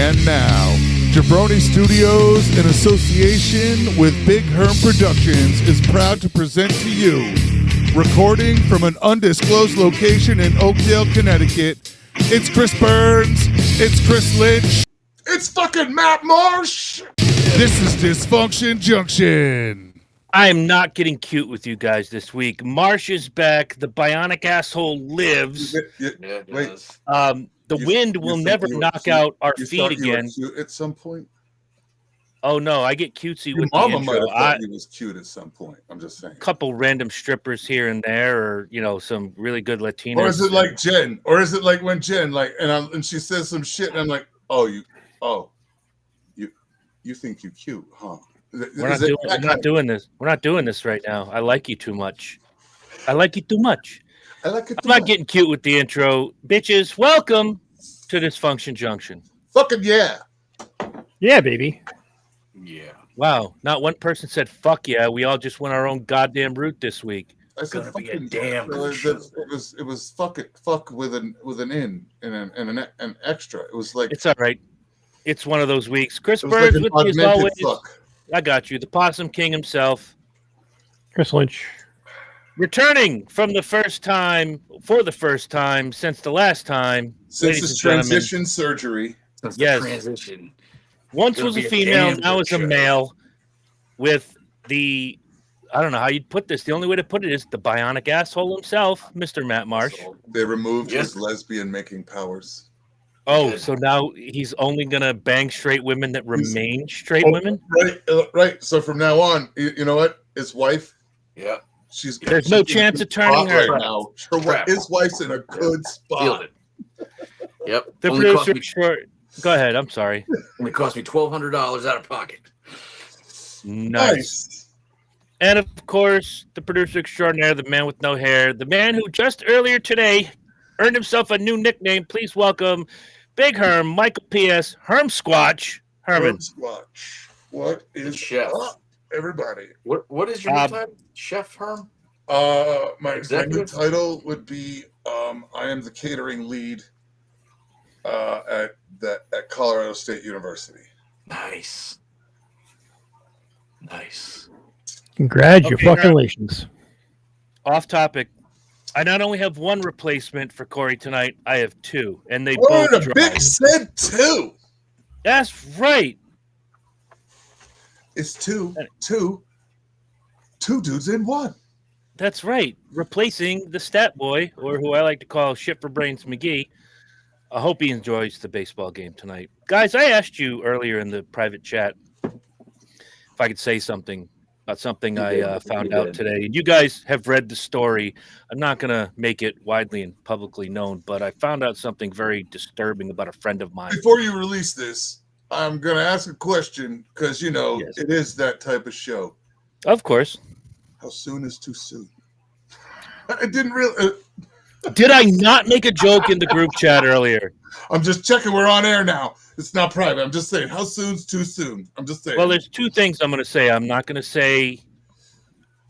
And now, Jabroni Studios, in association with Big Herm Productions, is proud to present to you, recording from an undisclosed location in Oakdale, Connecticut, it's Chris Burns, it's Chris Lynch, it's fucking Matt Marsh. This is Dysfunction Junction. I am not getting cute with you guys this week. Marsh is back. The bionic asshole lives. Wait. The wind will never knock out our feet again. Cute at some point? Oh, no, I get cutesy Your with mama the intro. might have thought he was cute at some point. I'm just saying. A couple random strippers here and there, or, you know, some really good Latinos. Or is it like Jen? Or is it like when Jen, like, and she says some shit, and I'm like, you think you cute, huh? We're not doing this. We're not doing this right now. I like you too much. I like you too much. I'm not getting cute with the intro. Bitches, welcome to Dysfunction Junction. Fucking yeah. Yeah, baby. Yeah. Wow, not one person said fuck yeah. We all just went our own goddamn route this week. I said fucking damn good it was fuck with an in and an extra. It was like it's all right. It's one of those weeks. Chris Burns like with me as always. Fuck. I got you. The Possum King himself. Chris Lynch. Returning for the first time since the last time. Since his transition surgery. Yes. Transition. Once was a female, now is a male with the, I don't know how you'd put this. The only way to put it is the bionic asshole himself, Mr. Matt Marsh. They removed his lesbian making powers. Oh, so now he's only going to bang straight women that remain straight women? Right. So from now on, you know what? His wife. Yeah. There's no chance of turning her. Right now. His wife's in a good spot. Yep. The producer Go ahead. I'm sorry. Only cost me $1,200 out of pocket. Nice. And of course, the producer extraordinaire, the man with no hair, the man who just earlier today earned himself a new nickname. Please welcome Big Herm, Michael P.S. Herm Squatch. Herman. Herm Squatch. What is Chef? Everybody. What is your new title? Chef Herm? My new title would be I am the catering lead at Colorado State University. Nice. Congratulations. Off topic. I not only have one replacement for Corey tonight, I have two, and they both drive. Big said two. That's right. It's two dudes in one. That's right. Replacing the stat boy, or who I like to call Shit for Brains McGee. I hope he enjoys the baseball game tonight. Guys, I asked you earlier in the private chat if I could say something about something I found out today. And you guys have read the story. I'm not going to make it widely and publicly known, but I found out something very disturbing about a friend of mine. Before you release this, I'm going to ask a question because, It is that type of show. Of course. How soon is too soon? I didn't really... Did I not make a joke in the group chat earlier? I'm just checking. We're on air now. It's not private. I'm just saying. How soon's too soon? I'm just saying. Well, there's two things I'm going to say. I'm not going to say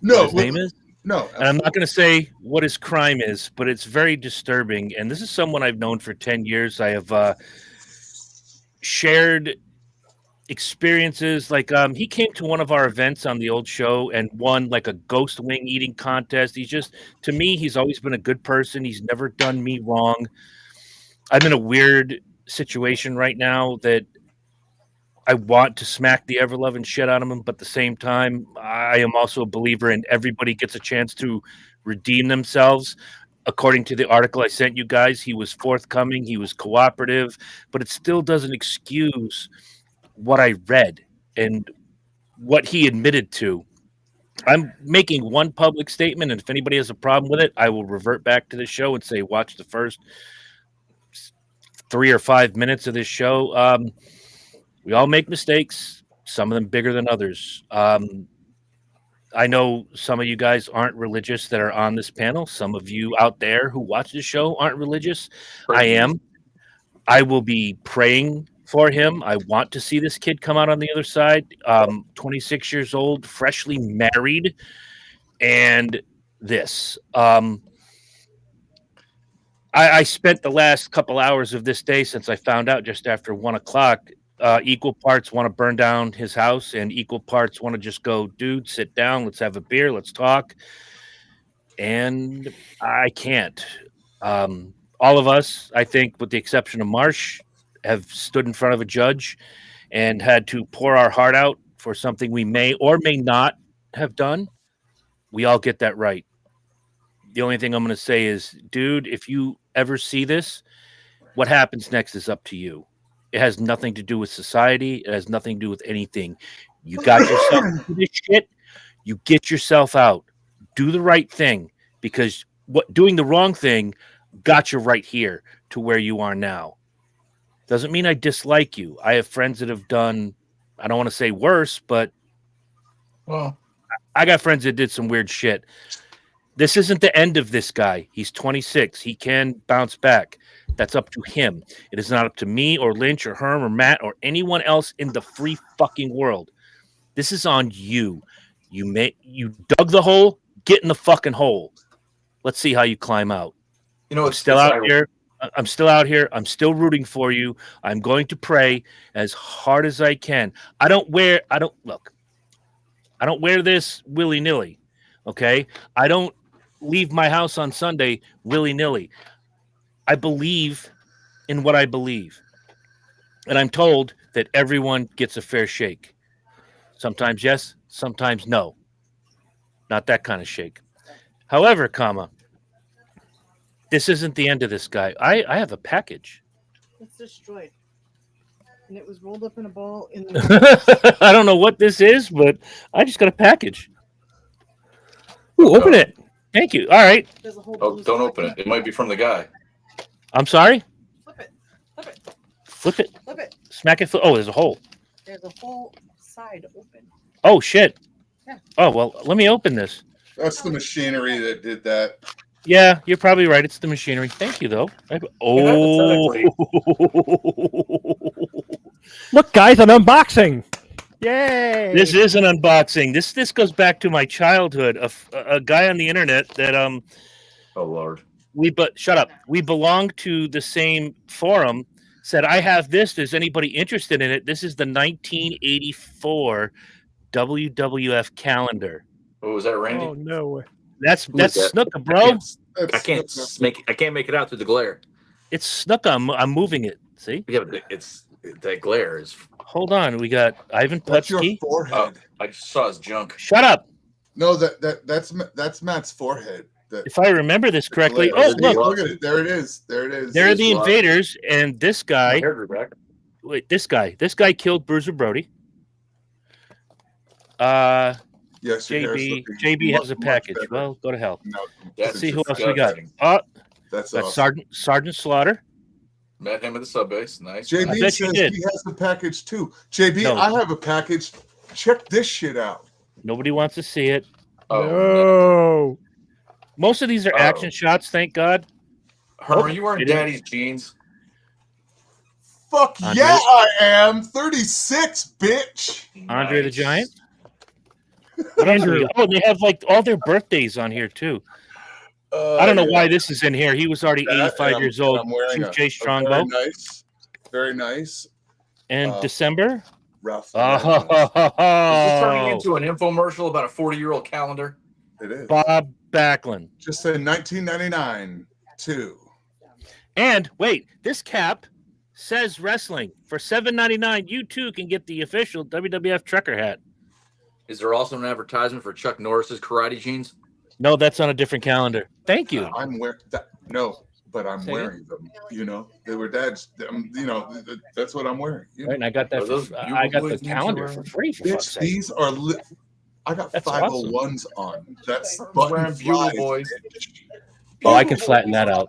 what his name is. No. And I'm not going to say what his crime is, but it's very disturbing. And this is someone I've known for 10 years. I have shared experiences. Like he came to one of our events on the old show and won like a ghost wing eating contest. To me, he's always been a good person. He's never done me wrong. I'm in a weird situation right now that I want to smack the ever-loving shit out of him, but at the same time, I am also a believer in everybody gets a chance to redeem themselves. According to the article I sent you guys, he was forthcoming, he was cooperative, but it still doesn't excuse what I read and what he admitted to. I'm making one public statement, and if anybody has a problem with it, I will revert back to the show and say, watch the first 3 or 5 minutes of this show. We all make mistakes, some of them bigger than others. I know some of you guys aren't religious that are on this panel. Some of you out there who watch the show aren't religious. I am. I will be praying for him. I want to see this kid come out on the other side. 26 years old, freshly married, and this. I spent the last couple hours of this day since I found out just after 1 o'clock. Equal parts want to burn down his house, and equal parts want to just go, dude, sit down, let's have a beer, let's talk. And I can't. All of us, I think, with the exception of Marsh, have stood in front of a judge and had to pour our heart out for something we may or may not have done. We all get that right. The only thing I'm going to say is, dude, if you ever see this, what happens next is up to you. It has nothing to do with society. It has nothing to do with anything. You got yourself into this shit. You get yourself out. Do the right thing, because doing the wrong thing got you right here to where you are now. Doesn't mean I dislike you. I have friends that have done, I don't want to say worse, but Well, I got friends that did some weird shit. This isn't the end of this guy. He's 26. He can bounce back. That's up to him. It is not up to me or Lynch or Herm or Matt or anyone else in the free fucking world. This is on you. You dug the hole, get in the fucking hole. Let's see how you climb out. you know, I'm still out here. I'm still out here. I'm still rooting for you. I'm going to pray as hard as I can. I don't wear this willy-nilly. Okay? I don't leave my house on Sunday willy-nilly. I believe in what I believe. And I'm told that everyone gets a fair shake. Sometimes yes, sometimes no. Not that kind of shake. However, this isn't the end of this guy. I have a package. It's destroyed. And it was rolled up in a ball in the I don't know what this is, but I just got a package. Ooh, open it. Thank you. All right. There's a whole Oh, blue don't stuff. open it. It might be from the guy. I'm sorry. Flip it. Flip it. Flip it. Flip it. Smack it. Oh, there's a hole. There's a whole side open. Oh, shit. Yeah. Oh, well, let me open this. That's the machinery that did that. Yeah, you're probably right. It's the machinery. Thank you, though. Oh. Look, guys, an unboxing. Yay! This is an unboxing. This goes back to my childhood. A guy on the internet that Oh Lord. shut up. We belong to the same forum. Said, I have this. Is anybody interested in it? This is the 1984 WWF calendar. Oh, was that Randy? Oh no way. That's Who is that? Snuka, bro. I can't make it out through the glare. It's Snuka. I'm moving it. See? Yeah, but that glare is. Hold on. We got Ivan That's your Putski. forehead. Oh, I just saw his junk. Shut up. No, that's Matt's forehead. If I remember this correctly. glare. Oh, look. Look at it. There it is. There it is. There are This the is invaders, and this My guy. hair grew back. Wait, this guy killed Bruiser Brody. Yes, your hair's JB looking has a much package. better. Well, go to hell. No, That's Let's see who else we got. disgusting. Oh, that's got awesome. Sergeant Slaughter. Met him at the sub base. Nice. I JB bet you says did. he has a package too. JB, No. I have a package. Check this shit out. Nobody wants to see it. Oh, no. No. Most of these are action shots, thank God. Herm, are you wearing it is. daddy's jeans? Fuck Andre- yeah, I am. 36, bitch. Andre the Nice. Giant. What else do we got? Oh, they have like all their birthdays on here too. I don't know why this is in here. He was already That, 85 and years I'm old. wearing Chief J very Strongbow. nice. Very nice. And uh, December. Ralph. Is this turning Oh, into an infomercial about a 40-year-old calendar? It is. Bob Backlund. Just said 1999 too. And wait, this cap says wrestling for $7.99. You too can get the official WWF trucker hat. Is there also an advertisement for Chuck Norris's karate jeans? No, that's on a different calendar. Thank you. I'm wearing that. No, but I'm Say it. wearing them. You know, they were dad's. You know, that's what I'm wearing. You know? Right, and I got that. Are those For, I got the Bugle Boys calendar jeans for around? free. For fuck's Bitch, sake. these are. I got That's 501s on. That's I'm button wearing Bugle flies. Boys. Oh, I can flatten that out.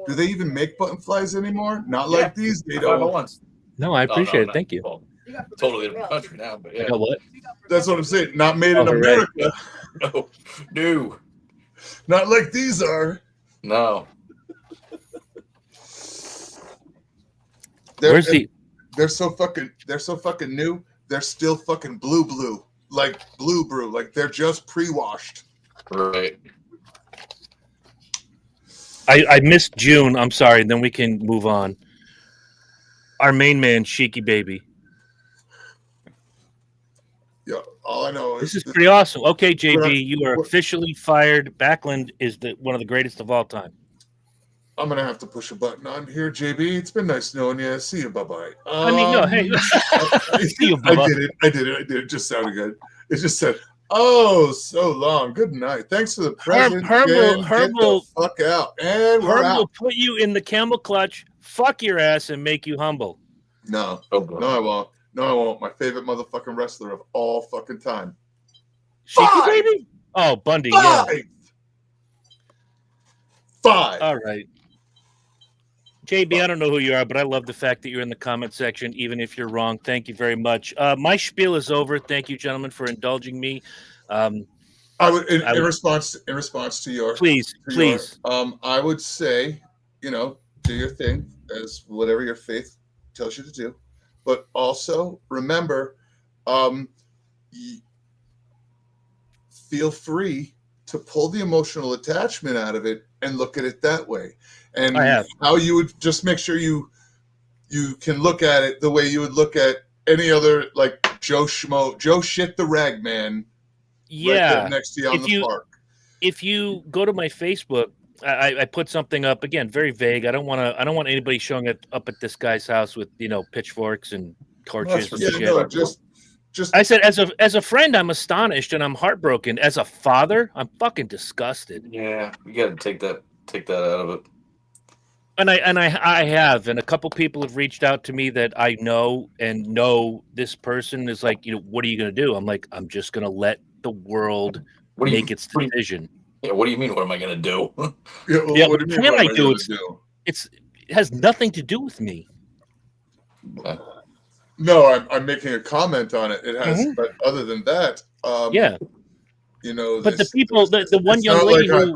Do they even make button flies anymore? Not Yeah. like these. They don't. 501s. No, I appreciate it. not- Thank you. well, totally different country now, but I yeah. got what? That's what I'm saying. Not made in Oh, right. America. No, no, Not like these are. no. Where's the? They're so fucking new. They're still fucking blue, like blue brew, like they're just pre-washed. Right. I missed June. I'm sorry. Then we can move on. Our main man, Sheiky Baby. Yeah, all I know This is is pretty awesome. Okay, We're JB, not- you are we're- officially fired. Backlund is one of the greatest of all time. I'm gonna have to push a button on here, JB. It's been nice knowing you. See you. Bye bye. I mean, no, hey, see you, I Bubba. did it. It just sounded good. It just said, "Oh, so long. Good night. Thanks for the present. Herb Jen. will- Get Herb will- the fuck out." And we're Herb will out. put you in the camel clutch, fuck your ass, and make you humble. No, Oh, God. no, I won't. No, I won't. My favorite motherfucking wrestler of all fucking time. Sheiky Five! Baby? Oh, Bundy, yeah. Five. All right. JB, I don't know who you are, but I love the fact that you're in the comment section, even if you're wrong. Thank you very much. My spiel is over. Thank you, gentlemen, for indulging me. I would, in I would- response to your, Please. I would say, do your thing as whatever your faith tells you to do, but also remember, feel free to pull the emotional attachment out of it and look at it that way. And I have. how you would just make sure you can look at it the way you would look at any other, like Joe Shit the Rag Man, right there next to you on the park. If you go to my Facebook, I put something up again, very vague. I don't want anybody showing up at this guy's house with pitchforks and torches and Yeah, shit. no, just I said, as a friend, I'm astonished and I'm heartbroken. As a father, I'm fucking disgusted. Yeah, you got to take that out of it. And I have, and a couple people have reached out to me that I know this person is like, what are you going to do? I'm like, I'm just going to let the world make its decision. Yeah, what do you mean? What am I going to do? What do you mean? What am I do? It has nothing to do with me. No, I'm making a comment on it. It has, but other than that, but the people, the one young lady who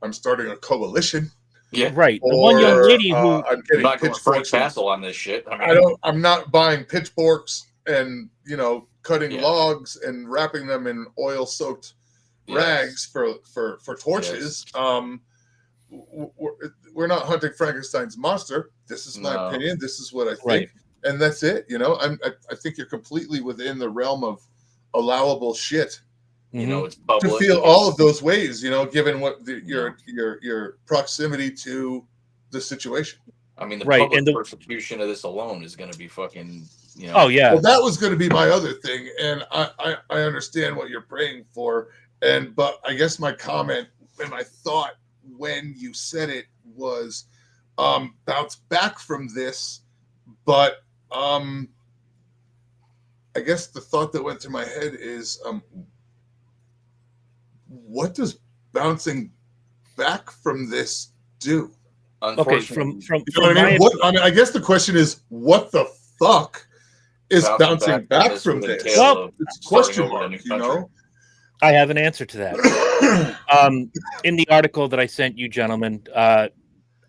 I'm starting a coalition. Yeah, right. The one young lady who I'm getting not going Frank pitchforks. Castle on this shit. I mean, I'm not buying pitchforks and cutting logs and wrapping them in oil-soaked rags for torches. Yes. We're not hunting Frankenstein's monster. This is my opinion. This is what I think, right. And that's it. I think you're completely within the realm of allowable shit. It's public. To feel all of those ways, given what your proximity to the situation. I mean, the public persecution of this alone is going to be fucking. Oh yeah. Well, that was going to be my other thing, and I understand what you're praying for, but I guess my comment and my thought when you said it was bounce back from this, but I guess the thought that went through my head is what does bouncing back from this do? Okay, from I guess the question is, what the fuck is bouncing back from this? Well, it's a question mark, I have an answer to that. In the article that I sent you, gentlemen, I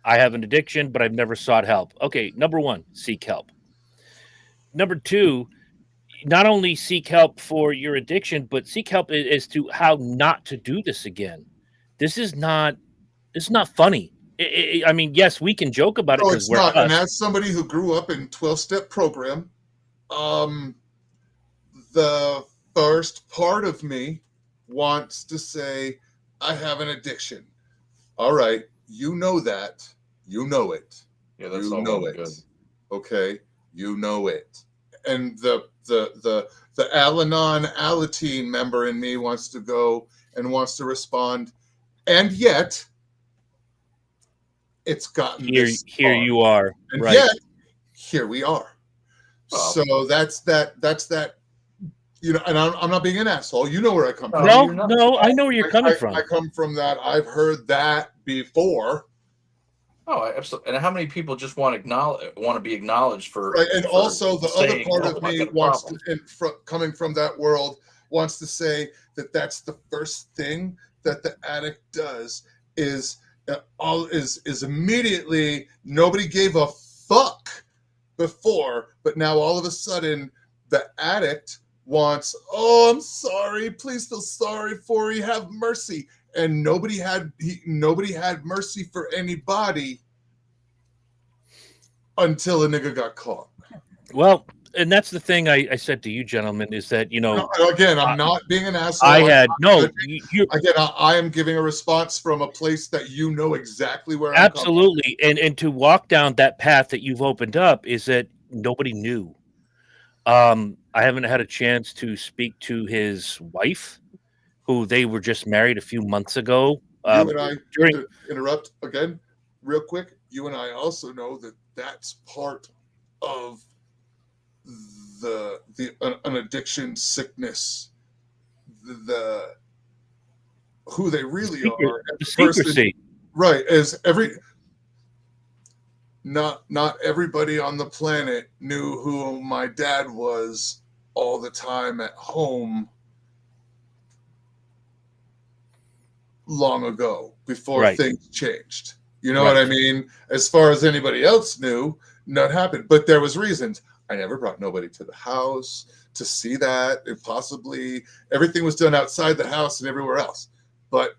have an addiction, but I've never sought help. Okay, number one, seek help. Number two, not only seek help for your addiction, but seek help as to how not to do this again. This is not funny. I mean, yes, we can joke about it because we're not. us. And as somebody who grew up in 12-step program, the first part of me wants to say, I have an addiction. All right, you know that. You know it. Yeah, that's you know it. Good. Okay, you know it. And the Al-Anon Alateen member in me wants to go and wants to respond, and yet it's gotten here far. You are, and right? Yet here we are. So that's that. And I'm not being an asshole. You know where I come from. No, I know where you're coming from. I come from that. I've heard that before. Oh, absolutely. And how many people just want to be acknowledged for? Right, and for also the other part of me wants to, coming from that world, wants to say that that's the first thing that the addict does is immediately nobody gave a fuck before, but now all of a sudden the addict wants, oh, I'm sorry, please feel sorry for me, have mercy. and nobody had mercy for anybody until a nigga got caught. Well, and that's the thing I said to you, gentlemen, is that Again, I'm not being an asshole. I am giving a response from a place that you know exactly where absolutely, and to walk down that path that you've opened up is that nobody knew. I haven't had a chance to speak to his wife, who they were just married a few months ago. You and I, to interrupt again, real quick, you and I also know that that's part of an addiction sickness, who they really are, the secrecy, right? Not everybody on the planet knew who my dad was all the time at home long ago before things changed. You know what I mean? As far as anybody else knew, none happened. But there was reasons. I never brought nobody to the house to see that. If possibly everything was done outside the house and everywhere else. But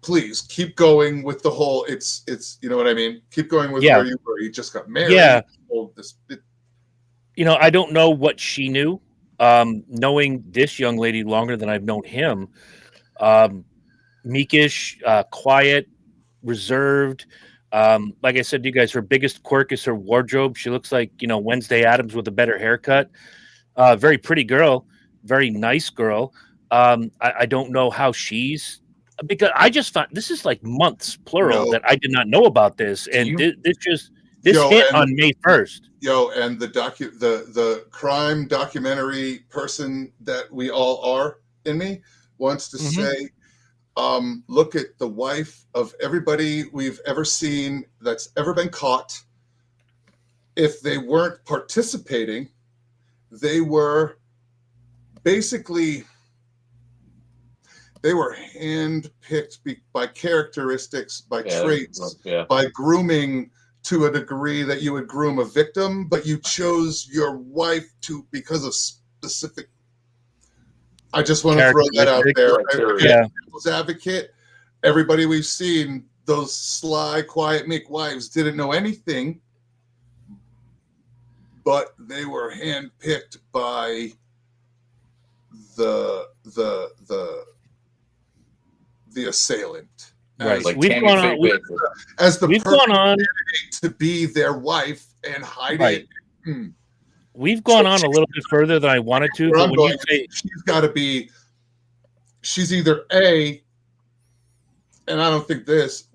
please keep going with the whole. It's you know what I mean. Keep going with where you were. You just got married. Yeah. I don't know what she knew. Knowing this young lady longer than I've known him, meekish, quiet, reserved. Like I said to you guys, her biggest quirk is her wardrobe. She looks like Wednesday Addams with a better haircut. Very pretty girl, very nice girl. I don't know how she's, because I just found this is like months plural that I did not know about this, and this hit on May 1st. And the crime documentary person that we all are in me wants to say, look at the wife of everybody we've ever seen that's ever been caught. If they weren't participating, they were basically handpicked by characteristics, by traits, by grooming to a degree that you would groom a victim, but you chose your wife because of specific. I just want to throw that out there. Devil's advocate, everybody we've seen, those sly, quiet, meek wives didn't know anything, but they were handpicked by the assailant. Right. We've gone on to be their wife and hide it. We've gone on a little bit further than I wanted to. But when you say she's got to be, she's either A, and I don't think this,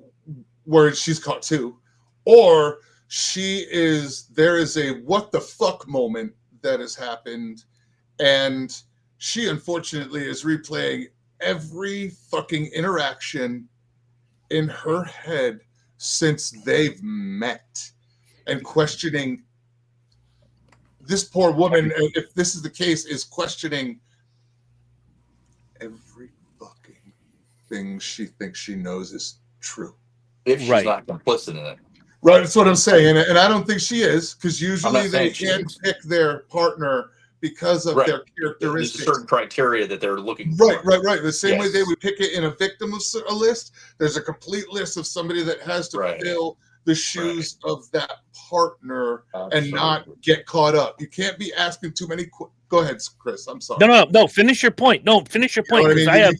where she's caught too, or there is a what the fuck moment that has happened, and she unfortunately is replaying every fucking interaction in her head since they've met and questioning. This poor woman, if this is the case, is questioning every fucking thing she thinks she knows is true. If she's not complicit in it. Right, that's what I'm saying. And I don't think she is, because usually they can pick their partner because of their characteristics. There's certain criteria that they're looking for. Right. The same way they would pick it in a victim list, there's a complete list of somebody that has to fill the shoes of that partner and not get caught up. You can't be asking too many. Go ahead, Chris. I'm sorry. No. Finish your point. No, finish your point. Because I have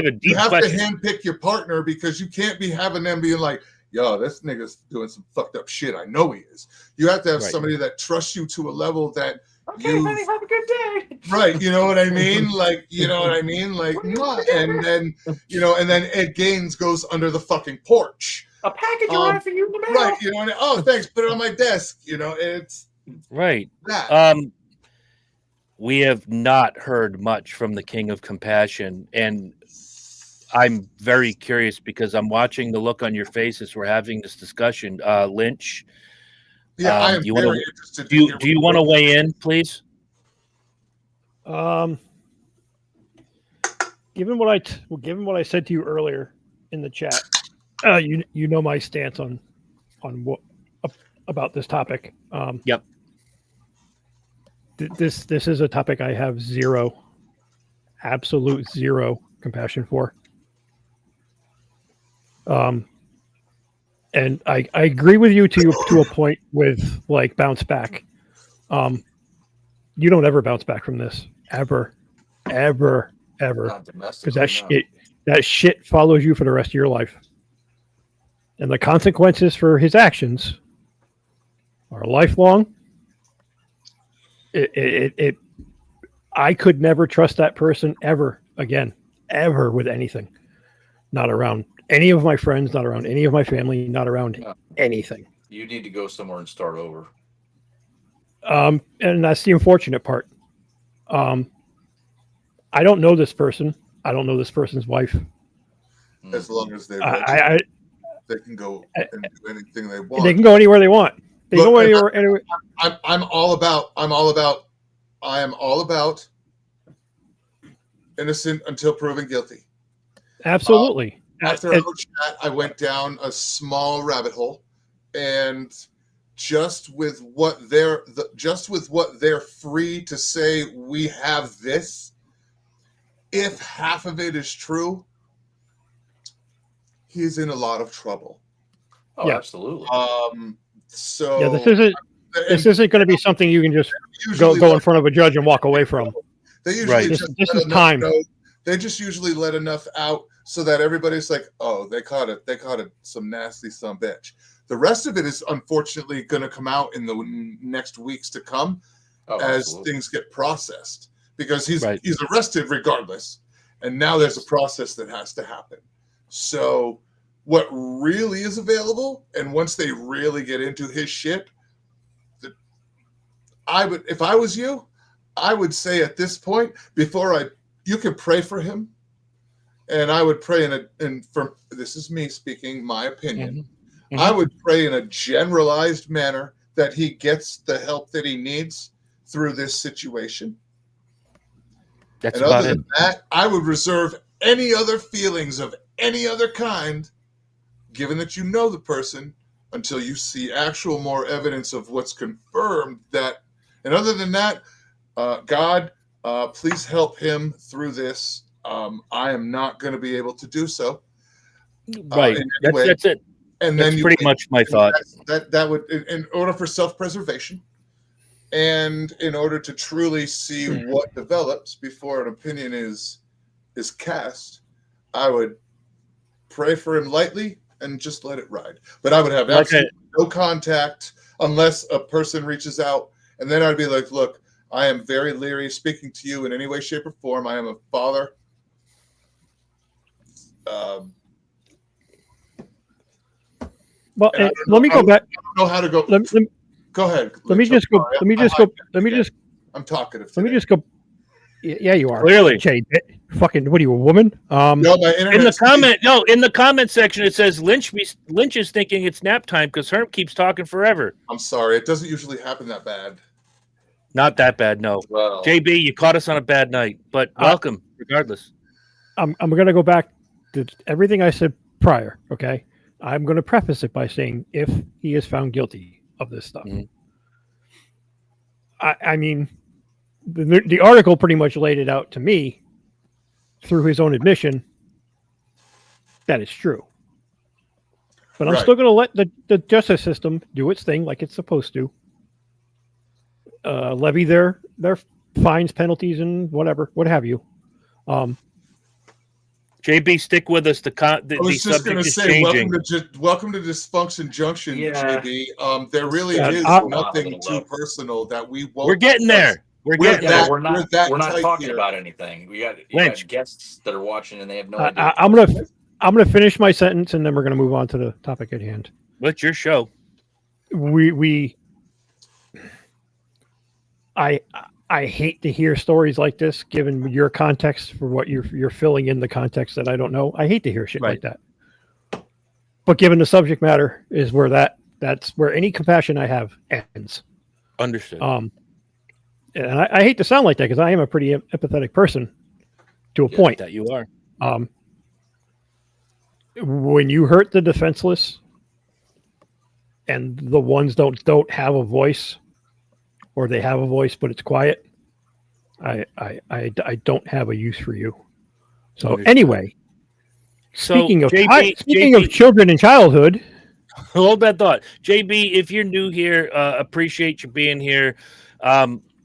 a deep question. You have to handpick your partner, because you can't be having them being like, yo, this nigga's doing some fucked up shit. I know he is. You have to have somebody that trusts you to a level that honey, have a good day. Right, you know what I mean? Like, and then Ed Gaines goes under the fucking porch. A package arrived for you in the mail. Right, and oh, thanks, put it on my desk. It's right. That. We have not heard much from the King of Compassion, and I'm very curious because I'm watching the look on your face as we're having this discussion. Lynch, I am very interested. Do you want to weigh in, please? Given what I said to you earlier in the chat, you know my stance on what about this topic. Yep. This is a topic I have absolute zero compassion for. And I agree with you to a point with like bounce back. You don't ever bounce back from this ever, Not because domestically. that shit follows you for the rest of your life, and the consequences for his actions are lifelong. I could never trust that person ever again, ever with anything. Not around any of my friends, not around any of my family, not around No. anything. You need to go somewhere and start over. And that's the unfortunate part. I don't know this person. I don't know this person's wife. As long as they they can go and do anything they want. They can go anywhere they want. They Look, go anywhere. I am all about innocent until proven guilty. Absolutely. After our chat, I went down a small rabbit hole, and just with what they're free to say, we have this. If half of it is true, he's in a lot of trouble. Oh, Yeah. Absolutely. So Yeah, this isn't going to be something you can just go in front of a judge and walk away from. They usually This is time. They just usually let enough out so that everybody's like, oh, they caught it. They caught it. Some nasty son bitch. The rest of it is unfortunately going to come out in the next weeks to come as things get processed, because he's arrested regardless. And now there's a process that has to happen. So what really is available, and once they really get into his shit, if I was you, I would say at this point, you can pray for him, and I would pray this is me speaking my opinion. Mm-hmm. I would pray in a generalized manner that he gets the help that he needs through this situation. That's and about other it. Than that, I would reserve any other feelings of any other kind, given that you know the person, until you see actual more evidence of what's confirmed that. And other than that, God, please help him through this. I am not going to be able to do so. Right. That's it. And that's then pretty much my thought. That would, in order for self-preservation, and in order to truly see what develops before an opinion is cast, I would pray for him lightly and just let it ride. But I would have absolutely no contact unless a person reaches out, and then I'd be like, look, I am very leery of speaking to you in any way, shape, or form. I am a father. Well, let me go back. I don't know how to go. Go ahead. Let me just go. I'm talkative today. Let me just go. Yeah, you are. Clearly. Jay, fucking, what are you, a woman? No, my in the comment section, it says Lynch is thinking it's nap time because Herm keeps talking forever. I'm sorry. It doesn't usually happen that bad. Not that bad, no. Well, JB, you caught us on a bad night, but welcome, regardless. I'm going to go back to everything I said prior, okay? I'm going to preface it by saying if he is found guilty of this stuff. Mm-hmm. I mean, the article pretty much laid it out to me through his own admission that it's true. But I'm still going to let the justice system do its thing like it's supposed to. Levy their fines, penalties, and whatever, what have you. JB, stick with us. I was just going to say, welcome to Dysfunction Junction, yeah. JB. There really is nothing too personal that we won't. We're getting there. We're not talking about anything. We got guests that are watching and they have no idea. I'm gonna finish my sentence and then we're gonna move on to the topic at hand. What's your show? I hate to hear stories like this, given your context for what you're filling in the context that I don't know. I hate to hear shit like that. But given the subject matter is where that's where any compassion I have ends. Understood. And I hate to sound like that because I am a pretty empathetic person to a point. That you are. When you hurt the defenseless and the ones don't have a voice, or they have a voice but it's quiet, I don't have a use for you. So anyway, Speaking of JB, children and childhood, hold that thought. JB, if you're new here, appreciate you being here.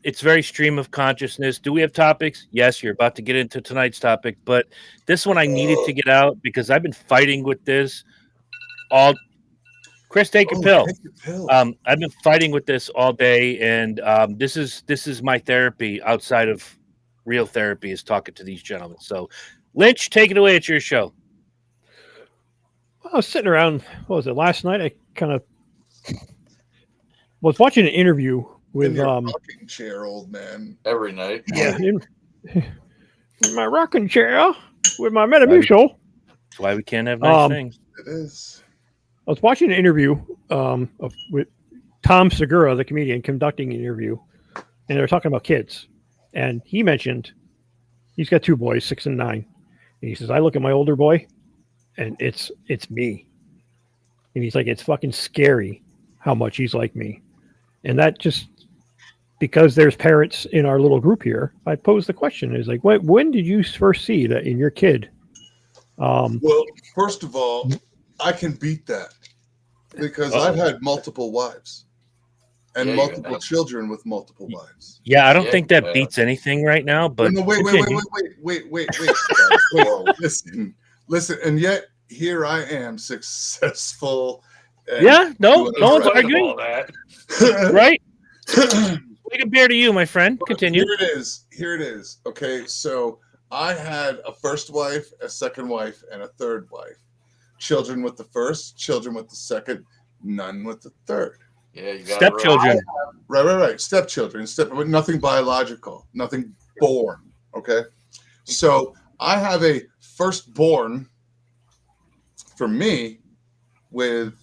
It's very stream of consciousness. Do we have topics? Yes, you're about to get into tonight's topic, but this one I needed to get out because I've been fighting with this all. Chris, take your pill. Take your pill. I've been fighting with this all day, and this is my therapy outside of real therapy is talking to these gentlemen. So, Lynch, take it away. It's your show. I was sitting around. What was it last night? I kind of was watching an interview with in your rocking chair, old man. Every night. Yeah, in my rocking chair with my Metamucil. That's why we can't have nice things. It is. I was watching an interview with Tom Segura, the comedian, conducting an interview, and they're talking about kids. And he mentioned he's got 2 boys, 6 and 9. And he says, I look at my older boy, and it's me. And he's like, it's fucking scary how much he's like me. And that just, because there's parents in our little group here, I posed the question, is like, when did you first see that in your kid? Well, first of all, I can beat that because I've had multiple wives and multiple children with multiple wives. Yeah, I don't think that beats anything right now. But no, wait. Listen, and yet here I am, successful. No one's arguing that, right? Take a beer to you, my friend. Continue. Here it is. Okay, so I had a first wife, a second wife, and a third wife. Children with the first, children with the second, none with the third. Yeah, you got stepchildren. Right. Stepchildren, but nothing biological, nothing born. Okay, so I have a firstborn for me with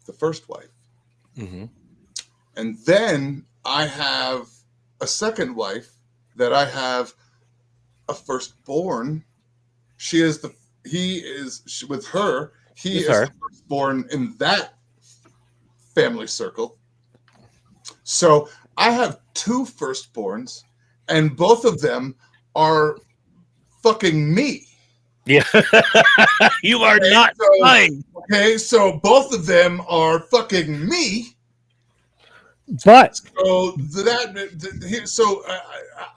the first wife, and then I have a second wife that I have a firstborn. He is the firstborn in that family circle. So I have 2 firstborns, and both of them are fucking me. Yeah, you are not lying. Okay, so both of them are fucking me. But so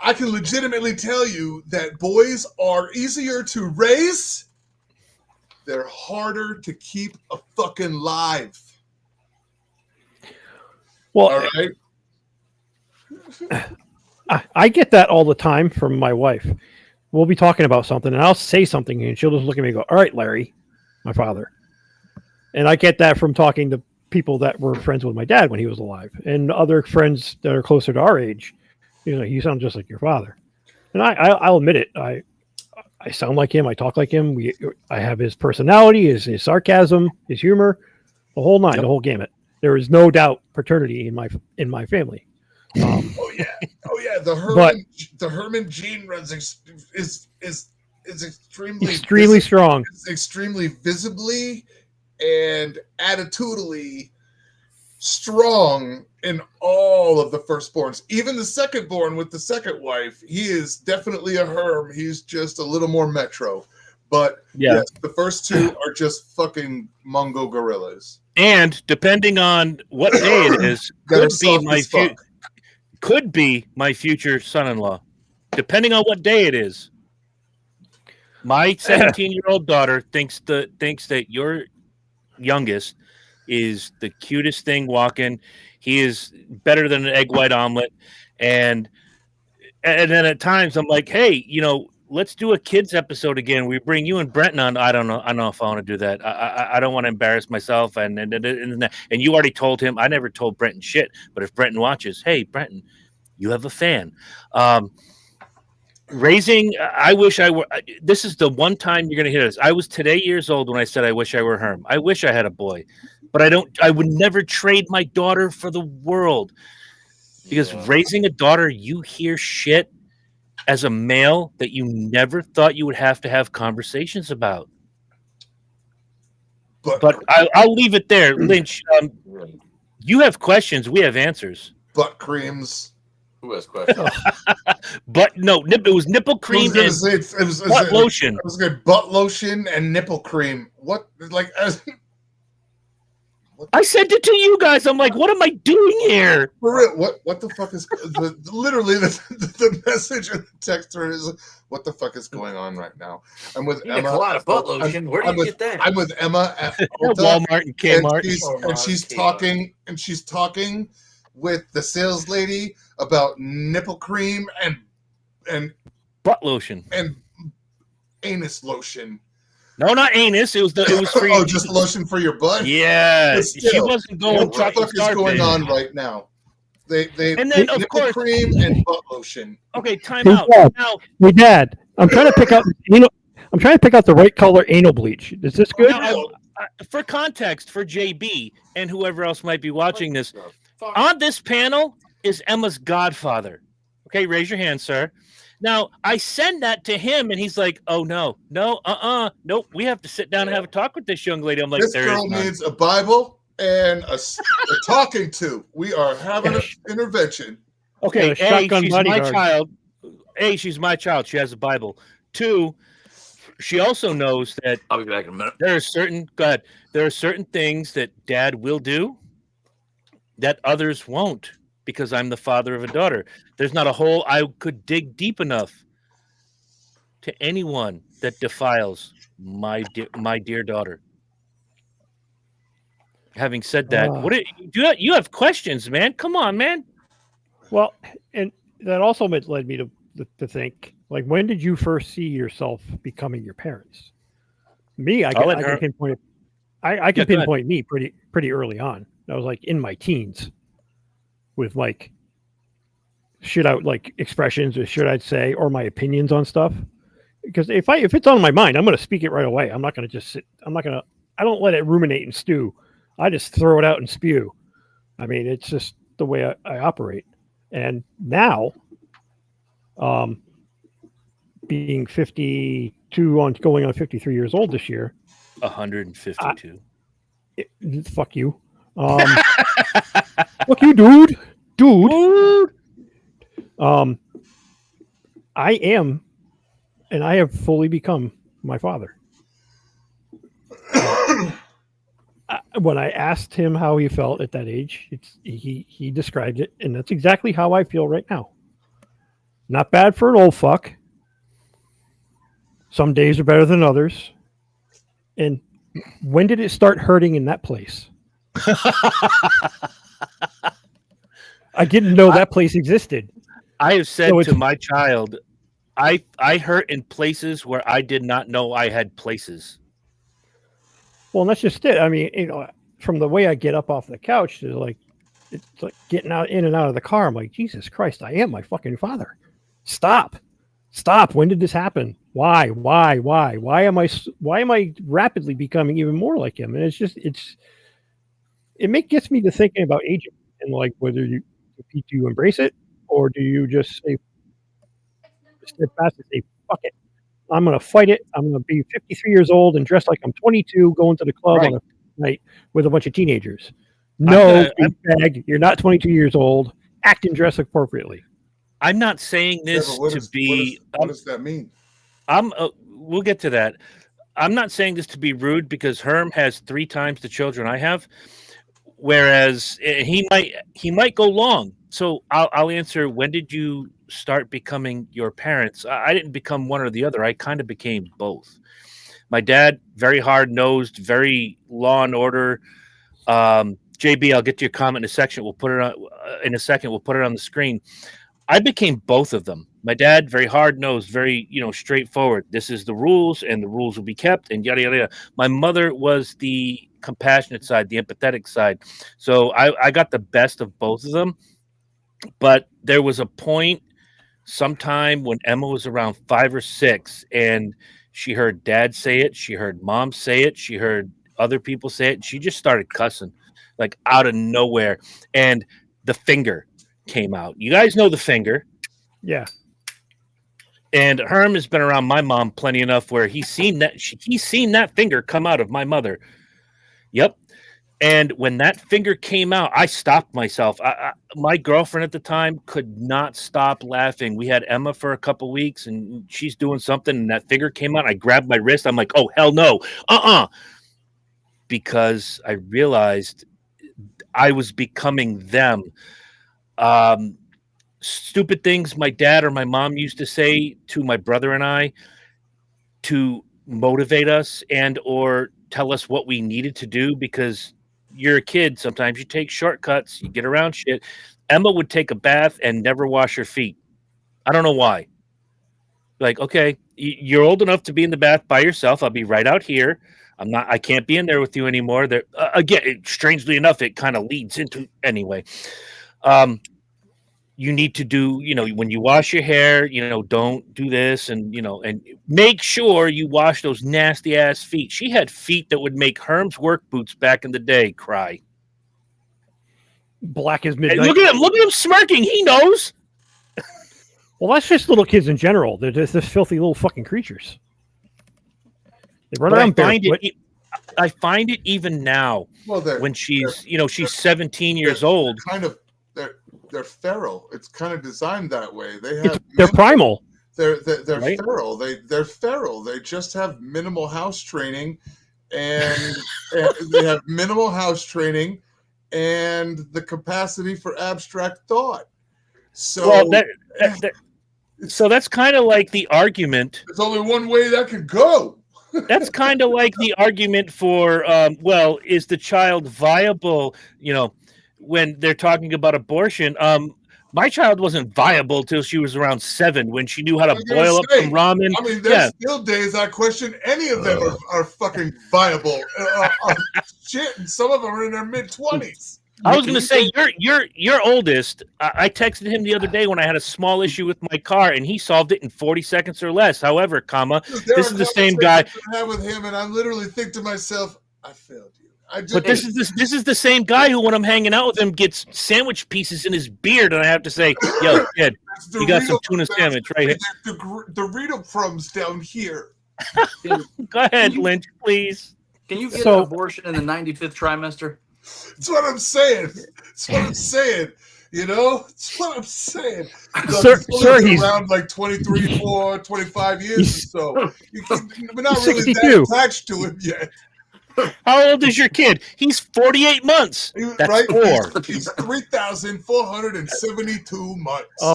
I can legitimately tell you that boys are easier to raise. They're harder to keep a fucking live. Well, all right. I get that all the time from my wife. We'll be talking about something, and I'll say something, and she'll just look at me and go, all right, Larry, my father. And I get that from talking to people that were friends with my dad when he was alive, and other friends that are closer to our age. You know, you sound just like your father. And I'll admit it. I sound like him. I talk like him. I have his personality, his sarcasm, his humor, the whole nine, the whole gamut. There is no doubt paternity in my family. Oh yeah. The Herman gene runs is extremely strong. It's extremely visibly and attitudinally strong in all of the firstborns. Even the secondborn with the second wife, he is definitely a Herm. He's just a little more metro. But yes, the first 2 are just fucking Mongo gorillas. And depending on what day it is, could be my future son-in-law. Depending on what day it is. My 17-year-old daughter thinks that your youngest is the cutest thing walking. He is better than an egg white omelet. And then at times I'm like, hey, let's do a kids episode again. We bring you and Brenton on. I don't know if I want to do that. I don't want to embarrass myself. And you already told him. I never told Brenton shit. But if Brenton watches, hey, Brenton, you have a fan. Raising, I wish I were. This is the one time you're going to hear this. I was today years old when I said I wish I were Herm. I wish I had a boy, but I don't. I would never trade my daughter for the world, because raising a daughter, you hear shit as a male that you never thought you would have to have conversations about. But I'll leave it there, Lynch. You have questions, we have answers. Butt creams. Who has questions? But no, it was nipple cream I and was gonna say, it was butt lotion. I was going to butt lotion and nipple cream. What? Like, I sent it to you guys. I'm like, what am I doing here? for real? What the fuck is literally the message in the text thread is what the fuck is going on right now? I'm with You need Emma. a lot of butt lotion. Where do you get that? I'm with Emma at Walmart and Kmart. and she's talking with the sales lady about nipple cream and Butt lotion. and anus lotion. No, not anus. It was for Oh, just lotion for your butt. Yeah, But still, she wasn't going. What the fuck is going on right now? They And then, of nipple course- cream and butt lotion. Okay, time Hey, out. Dad. Now, Hey, Dad, I'm trying to pick out. I'm trying to pick out the right color anal bleach. Is this good? now for context, for JB and whoever else might be watching this, Fuck. on this panel is Emma's godfather. Okay, raise your hand, sir. Now, I send that to him, and he's like, oh, no, nope, we have to sit down and have a talk with this young lady. I'm like, This there girl is none. needs a Bible and a talking to. We are having an intervention. Okay, Yeah, shotgun she's my bodyguard. child. She's my child. She has a Bible. 2, she also knows that I'll be back in a minute. there are certain things that Dad will do that others won't, because I'm the father of a daughter. There's not a hole I could dig deep enough to anyone that defiles my dear daughter. Having said that, you have questions, man? Come on, man. Well, and that also led me to think, like, when did you first see yourself becoming your parents? Me, I can pinpoint. I can pinpoint me pretty early on. I was like in my teens, with like shit out, like expressions or shit I'd say, or my opinions on stuff. Because if it's on my mind, I'm going to speak it right away. I'm not going to just sit. I don't let it ruminate and stew. I just throw it out and spew. I mean, it's just the way I operate. And now, being 52 going on 53 years old this year. 152. Fuck you. Fuck you, dude. I am, and I have fully become my father. When I asked him how he felt at that age, he described it, and that's exactly how I feel right now. Not bad for an old fuck. Some days are better than others. And when did it start hurting in that place? I didn't know that place existed. I have said to my child, I hurt in places where I did not know I had places. Well, and that's just it. I mean, from the way I get up off the couch to it's like getting in and out of the car. I'm like, Jesus Christ, I am my fucking father. Stop. When did this happen? Why am I rapidly becoming even more like him? And it gets me to thinking about aging and like whether do you embrace it or do you just stay fast and say, fuck it. I'm going to fight it. I'm going to be 53 years old and dress like I'm 22, going to the club on a night with a bunch of teenagers. No, bag, you're not 22 years old. Act and dress appropriately. I'm not saying this What does that mean? We'll get to that. I'm not saying this to be rude because Herm has 3 times the children I have, whereas he might go long. So I'll answer. When did you start becoming your parents? I didn't become one or the other. I kind of became both. My dad, very hard-nosed, very law and order. JB, I'll get to your comment in a second. We'll put it on We'll put it on the screen. I became both of them. My dad, very hard-nosed, very straightforward. This is the rules, and the rules will be kept, and yada yada yada. My mother was the compassionate side, the empathetic side. So I got the best of both of them. But there was a point sometime when Emma was around 5 or 6, and she heard Dad say it, she heard Mom say it, she heard other people say it, and she just started cussing, like out of nowhere. And the finger came out. You guys know the finger. Yeah. And Herm has been around my mom plenty enough where he's seen that finger come out of my mother. Yep. And when that finger came out, I stopped myself. My girlfriend at the time could not stop laughing. We had Emma for a couple weeks, and she's doing something, and that finger came out. I grabbed my wrist. I'm like, oh, hell no. Because I realized I was becoming them. Stupid things my dad or my mom used to say to my brother and I to motivate us and or tell us what we needed to do, because you're a kid. Sometimes you take shortcuts, you get around shit. Emma would take a bath and never wash her feet. I don't know why. Like, okay, you're old enough to be in the bath by yourself. I'll be right out here. I can't be in there with you anymore. There, again, strangely enough, it kind of leads into anyway. You need to do, when you wash your hair, don't do this, and and make sure you wash those nasty ass feet. She had feet that would make Herm's work boots back in the day cry. Black as midnight. Hey, look at him smirking. He knows. Well, that's just little kids in general. They're just filthy little fucking creatures. They run around barefoot. I find it even now. Well, when she's 17 years old. They're feral. It's kind of designed that way. They're primal. They're right? feral. They're feral. They just have minimal house training, and they have minimal house training and the capacity for abstract thought. So so that's kind of like the argument. There's only one way that could go. That's kind of like the argument for, is the child viable? When they're talking about abortion, my child wasn't viable till she was around 7, when she knew how to boil up some ramen. I mean, there's still days I question any of them are fucking viable. Shit, and some of them are in their mid-20s. I was going to say, your oldest, I texted him the other day when I had a small issue with my car, and he solved it in 40 seconds or less. However, this is the same guy. I have with him, and I literally think to myself, I failed you. But this is the same guy who, when I'm hanging out with him, gets sandwich pieces in his beard, and I have to say, "Yo, kid, you got some tuna sandwich right here." The Dorito crumbs down here. Go ahead, Lynch, please. Can you get an abortion in the 95th trimester? That's what I'm saying. That's what I'm saying. That's what I'm saying. Sir, he's around like 23, 25 years or so. We're not really 62. that attached to him yet. How old is your kid? He's 48 months. That's right? 4. He's 3,472 months. Oh,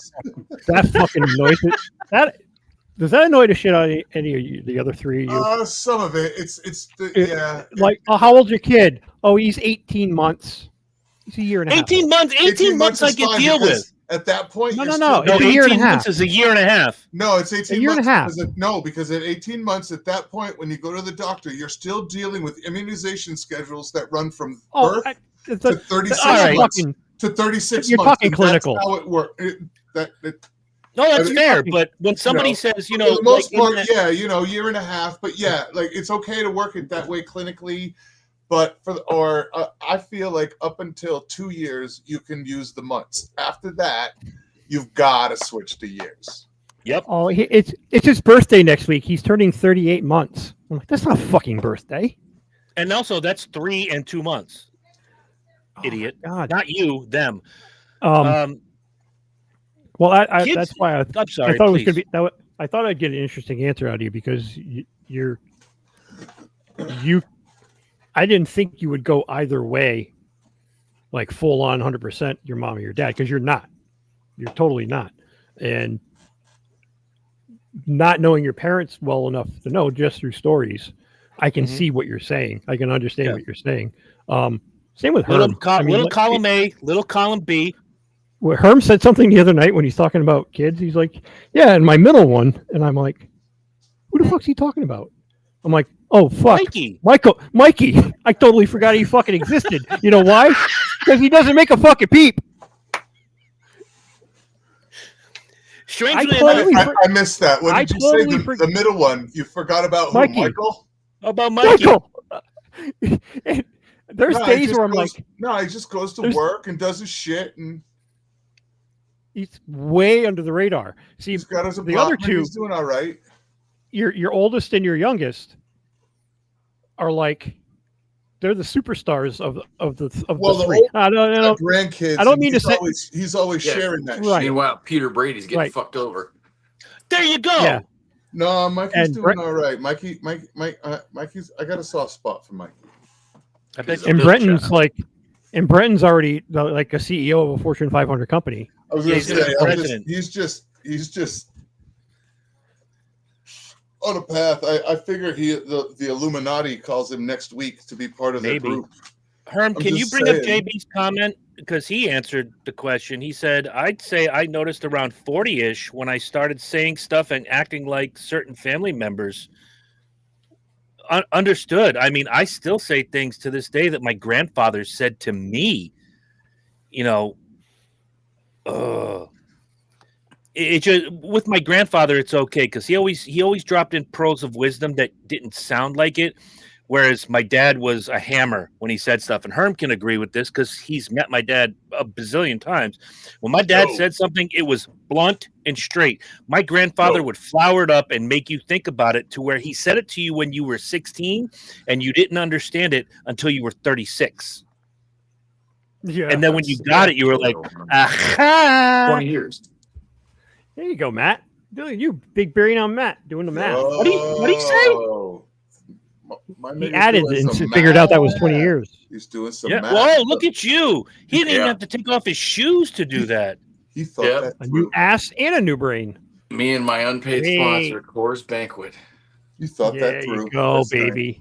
that fucking annoys me. Does that annoy the shit out of any of you, the other 3 of you? Some of it. Yeah. Like, how old's your kid? Oh, he's 18 months. He's a year and a half. 18 months. 18 months I can deal with. At that point, no. No, 18 months is a year and a half. No, it's 18 a year months. and a half. Because at 18 months, at that point, when you go to the doctor, you're still dealing with immunization schedules that run from birth to 36 months. To 36 you're months. Talking clinical. That's how it works. No, that's fair. But when somebody says, for the most part, year and a half. But it's okay to work it that way clinically. But I feel like up until 2 years, you can use the months. After that, you've got to switch to years. Yep. Oh, it's his birthday next week. He's turning 38 months. I'm like, that's not a fucking birthday. And also, that's 3 and 2 months. Idiot. God. Not you, them. Well, that's why I'm sorry. I thought it was going to be. I thought I'd get an interesting answer out of you because you. I didn't think you would go either way, like full on 100% your mom or your dad, because you're not. You're totally not. And not knowing your parents well enough to know just through stories, I can see what you're saying. I can understand what you're saying. Same with Herm. Little column A, little column B. Well, Herm said something the other night when he's talking about kids. He's like, yeah, and my middle one. And I'm like, who the fuck's he talking about? I'm like, oh, fuck. Mikey. I totally forgot he fucking existed. You know why? Because he doesn't make a fucking peep. Strangely enough, I missed that. What did you say? The middle one. You forgot about who? Michael? About Mikey. There's days where I'm like... No, he just goes to work and does his shit. And he's way under the radar. See, he's got his the other two... He's doing all right. Your oldest and your youngest are like they're the superstars of the Well, three. I don't grandkids. I don't mean to say He's always sharing that. Right. Shit. Meanwhile, Peter Brady's getting fucked over. There you go. Yeah. No, Mikey's And doing all right. Mikey's. I got a soft spot for Mikey. I bet and Brenton's Brenton's already like a CEO of a Fortune 500 company. I was going to say, president. he's just on a path. I figure the Illuminati calls him next week to be part of their group. Herm, can you bring up JB's comment? Because he answered the question. He said, I'd say I noticed around 40-ish when I started saying stuff and acting like certain family members. Understood. I mean, I still say things to this day that my grandfather said to me. You know, it just with my grandfather, it's okay because he always dropped in pearls of wisdom that didn't sound like it. Whereas my dad was a hammer when he said stuff, and Herm can agree with this because he's met my dad a bazillion times. When my dad said something, it was blunt and straight. My grandfather would flower it up and make you think about it to where he said it to you when you were 16 and you didn't understand it until you were 36. Yeah. And then when you got it, you were like, aha! 20 years. There you go, Matt. You big brain on Matt doing the math. Oh, What do you say? He added and figured out that was 20 years. He's doing some Yeah. math. Whoa, look at you. He didn't even have to take off his shoes to do that. He thought that a new ass and a new brain. Me and my unpaid sponsor, Coors Banquet. You thought that through. There you go, baby.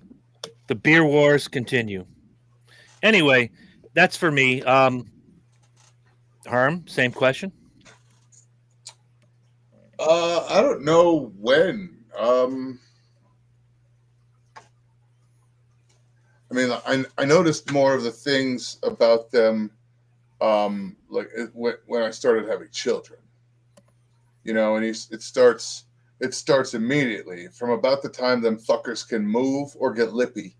The beer wars continue. Anyway, that's for me. Herm, same question. I don't know when. I mean, I noticed more of the things about them, like when I started having children. You know, and it starts immediately from about the time them fuckers can move or get lippy.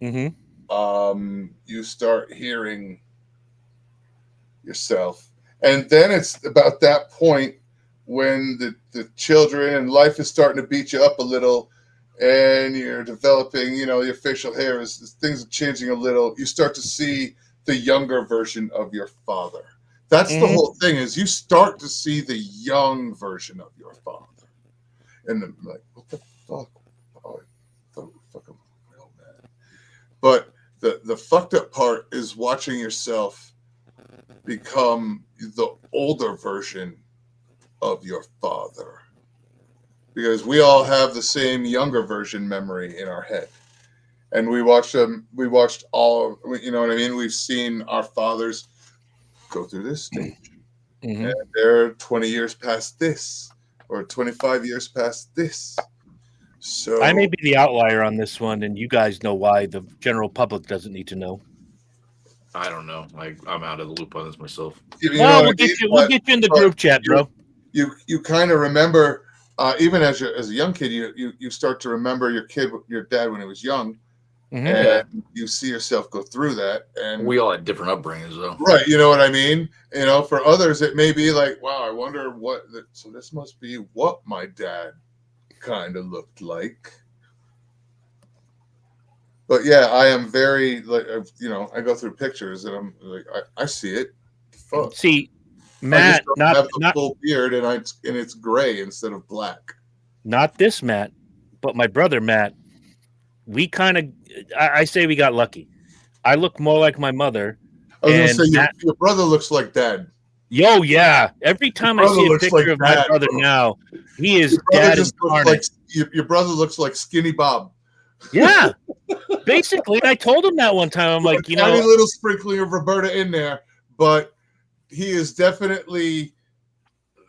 Mm-hmm. You start hearing yourself, and then it's about that point when the children and life is starting to beat you up a little. And you're developing, you know, your facial hair things are changing a little. You start to see the younger version of your father. That's the whole thing is you start to see the young version of your father. And I'm like, what the fuck? Oh, fucking real man. But the fucked up part is watching yourself become the older version of your father. Because we all have the same younger version memory in our head. And we watched all, you know what I mean? We've seen our fathers go through this stage. Mm-hmm. And they're 20 years past this, or 25 years past this. So I may be the outlier on this one, and you guys know why. The general public doesn't need to know. I don't know. I'm out of the loop on this myself. We'll get you in the group chat, bro. You kind of remember... even as a young kid, you start to remember your dad when he was young, and you see yourself go through that. And we all had different upbringings, though. Right, you know what I mean? You know, for others, it may be like, wow, I wonder what. So this must be what my dad kind of looked like. But yeah, I am very like, you know, I go through pictures and I'm like, I see it. Fuck. See. Matt, not have the full beard, and it's gray instead of black. Not this Matt, but my brother Matt. We kind of, I say we got lucky. I look more like my mother. I was going to say your brother looks like Dad. Yo, yeah. Every time I see a picture of my brother now, he is Dad incarnate. Your brother looks like Skinny Bob. Yeah, basically. I told him that one time. I'm like, you know, tiny little sprinkling of Roberta in there, but. He is definitely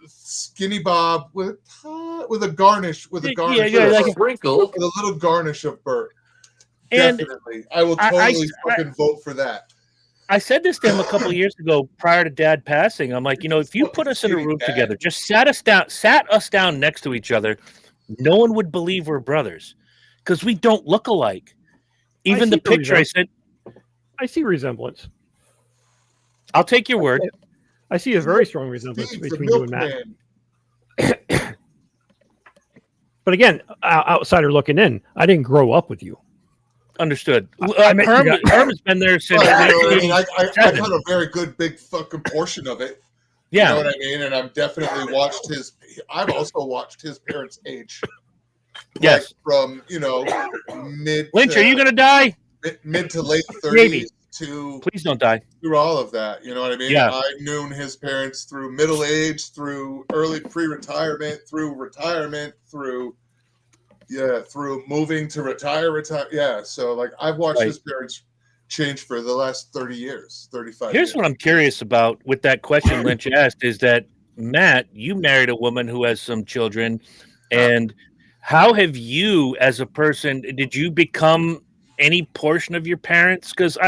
Skinny Bob with a garnish, like a sprinkle, with a little garnish of Bert. Definitely, I will totally fucking vote for that. I said this to him a couple of years ago, prior to Dad passing. I'm like, you know, if you put us in a room together, just sat us down next to each other, no one would believe we're brothers because we don't look alike. Even the picture, I said, I see resemblance. I'll take your word. I see a very strong resemblance between you and Matt. But again, outsider looking in, I didn't grow up with you. Understood. meant you got- Herm has been there since. Right, you know what I mean? I 1987. got a very good big fucking portion of it. Yeah. You know what I mean? And I've definitely watched his. I've also watched his parents age. Yes. Like from mid. Lynch, to, are you going to die? mid to late 30s Maybe. to Please don't die. through all of that? You know what I mean? Yeah. I knew his parents through middle age, through early pre-retirement, through retirement, through moving to retire. Yeah. So like I've watched his parents change for the last 30 years, 35 Here's years. what I'm curious about with that question Lynch asked is that, Matt, you married a woman who has some children, and how have you as a person, did you become any portion of your parents? Because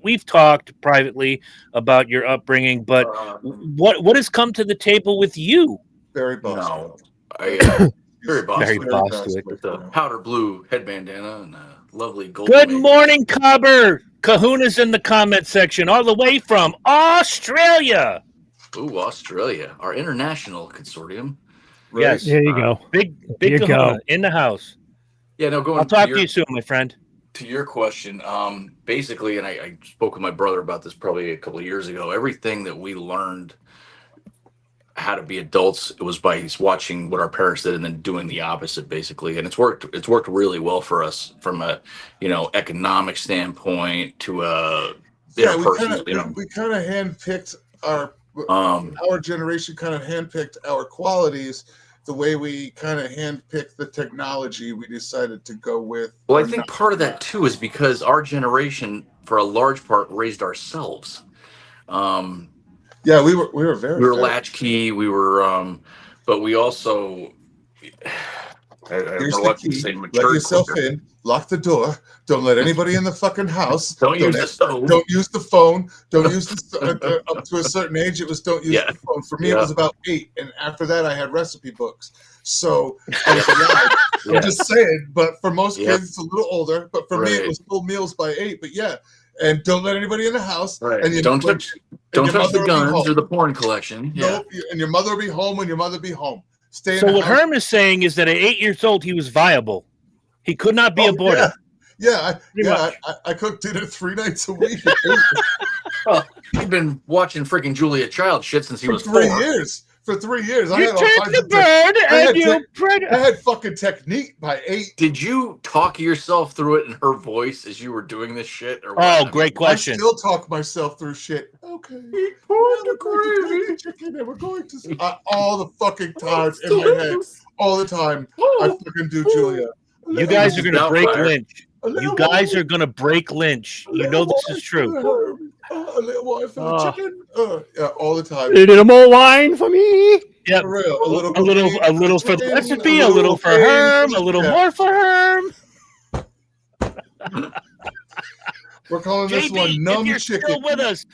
we've talked privately about your upbringing, but what has come to the table with you? Barry Bostwick. No, Barry Barry Bostwick Bostwick. with a powder blue head bandana and a lovely gold. Good morning, Cobber. Kahuna's in the comment section, all the way from Australia. Ooh, Australia, our international consortium. Right? Yes, There you go. big you Kahuna go. in the house. Yeah, no, going. I'll talk to you soon, my friend. To your question, basically, and I spoke with my brother about this probably a couple of years ago. Everything that we learned how to be adults, it was by watching what our parents did and then doing the opposite, basically. And it's worked really well for us from a economic standpoint to a we kind of handpicked our generation kind of handpicked our qualities the way we kind of handpicked the technology we decided to go with. Well, I think part of that too is because our generation, for a large part, raised ourselves. Yeah, we were very latchkey. We were, but we also. Here's the key. Let yourself in. Lock the door. Don't let anybody in the fucking house. Don't use the stove. Don't use the phone. Don't use the up to a certain age. It was don't use the phone. For me, it was about 8, and after that, I had recipe books. So I was allowed. I'm just saying. But for most kids, it's a little older. But for me, it was full meals by 8. But yeah, and don't let anybody in the house. Right. And don't touch the guns or the porn collection. No, and your mother will be home when your mother be home. So what Herm is saying is that at 8 years old, he was viable. He could not be aborted. I cooked dinner 3 nights a week. Well, he'd been watching freaking Julia Child shit since he was 3 4. years. For 3 years, You took the bird and you I had fucking technique by 8. Did you talk yourself through it in her voice as you were doing this shit? Or what? Oh, great question. I still talk myself through shit. Okay. We're going to chicken and we're going to all the fucking time in my head. All the time. I fucking do Julia. You guys are going to break Lynch. You guys are going to break Lynch. You know this is true. A little white for the chicken. Yeah, all the time. A little more wine for me. Yeah, for real. A little for the recipe, a little for Herm, a little more for Herm. We're calling this JB, one numb if you're chicken. still with us,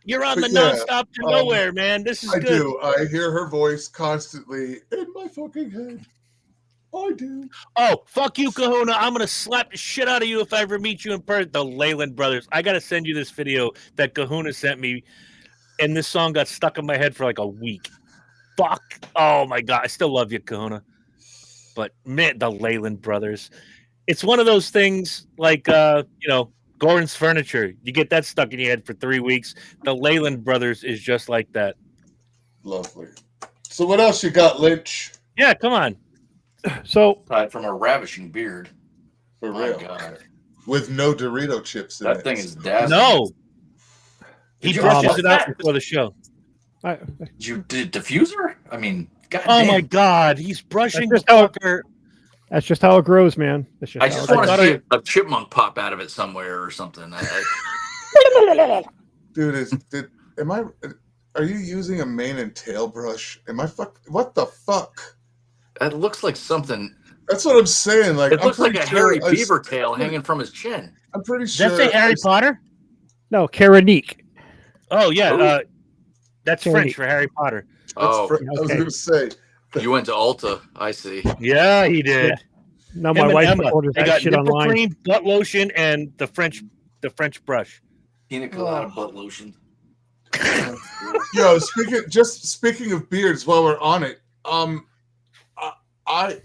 you're on But the nonstop to nowhere, man. This is I good. do. I hear her voice constantly in my fucking head. I do. Oh, fuck you, Kahuna. I'm going to slap the shit out of you if I ever meet you in person. The Leyland brothers. I got to send you this video that Kahuna sent me, and this song got stuck in my head for like a week. Fuck. Oh, my God. I still love you, Kahuna. But, man, the Leyland brothers. It's one of those things like, Gorin's Furniture. You get that stuck in your head for 3 weeks. The Leyland brothers is just like that. Lovely. So what else you got, Lynch? Yeah, come on. So aside from a ravishing beard. For My real. God. With no Dorito chips in it. That thing is dazzling. No. He Did you brushes almost it out that? before the show. You did diffuser? I mean, God Oh damn. my God, he's brushing the That's just how- fucker. that's just how it grows, man. That's just I how just it want goes. to see a chipmunk pop out of it somewhere or something. Dude, are you using a mane and tail brush? What the fuck? That looks like something. That's what I'm saying. Like, It looks like a hairy beaver tail hanging from his chin. I'm pretty sure. Does that say Harry Potter? No, Karanique. Oh yeah, Ooh. that's Harry. French for Harry Potter. Oh, I was Okay. going to say. you went to Ulta. I see. Yeah, he did. Now Him my and wife Emma, orders they that got shit nipple online. cream, butt lotion, and the French brush. Pina colada butt lotion. Yo, speaking of beards, while we're on it, I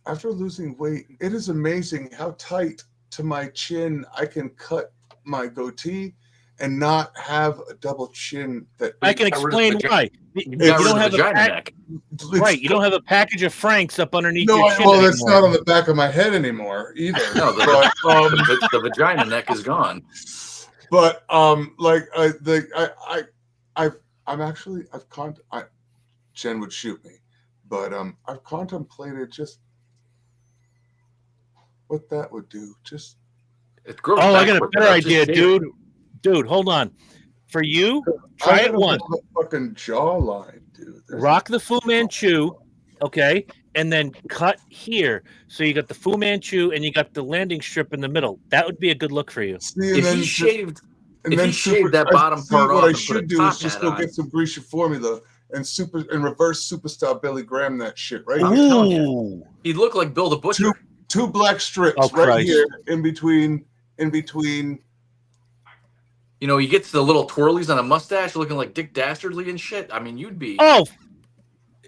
after losing weight, it is amazing how tight to my chin, I can cut my goatee and not have a double chin. That I can got rid of explain the why. You It's- got rid of have a vagina pack- neck. Right, you don't have a package of Franks up underneath No, your chin well, it's anymore. not on the back of my head anymore either. No, but the vagina neck is gone. but like Jen would shoot me, but I've contemplated just what that would do. Just It grows Oh, I back got a quick better enough. Just idea, shave dude. it. Dude, hold on. For you, try I it gotta once. have a fucking jawline, dude. There's Rock the Fu Manchu, okay, and then cut here. So you got the Fu Manchu and you got the landing strip in the middle. That would be a good look for you. See, and If then he just- shaved, and if then he shaved that bottom part what off I and put a should do top is just hat go on. get some Grisha formula and reverse super style Billy Graham that shit right I'm here. telling you. Ooh. He'd look like Bill the Butcher. Two black strips Oh, right Christ. here in between. You know, you get to the little twirlies on a mustache looking like Dick Dastardly and shit. I mean, you'd be Oh,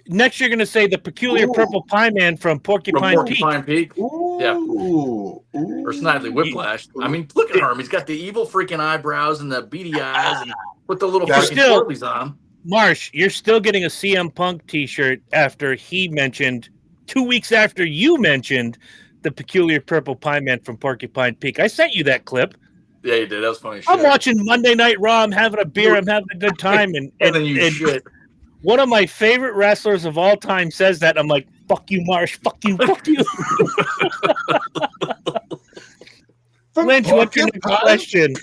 next you're going to say the peculiar Ooh. purple pie man from from Porcupine Peak. Porcupine Peak. Yeah. Ooh, Or Snidely Whiplash. I mean, look at him. He's got the evil freaking eyebrows and the beady eyes and put the little That's freaking still- twirlies on him. Marsh, you're still getting a CM Punk t-shirt after he mentioned 2 weeks after you mentioned the peculiar purple pie man from Porcupine Peak. I sent you that clip. Yeah, you did. That was funny. I'm shit. watching Monday Night Raw. I'm having a beer. I'm having a good time. And then you shit. one of my favorite wrestlers of all time says that. I'm like, fuck you, Marsh. Fuck you. Fuck you. Lynch, what's your next question?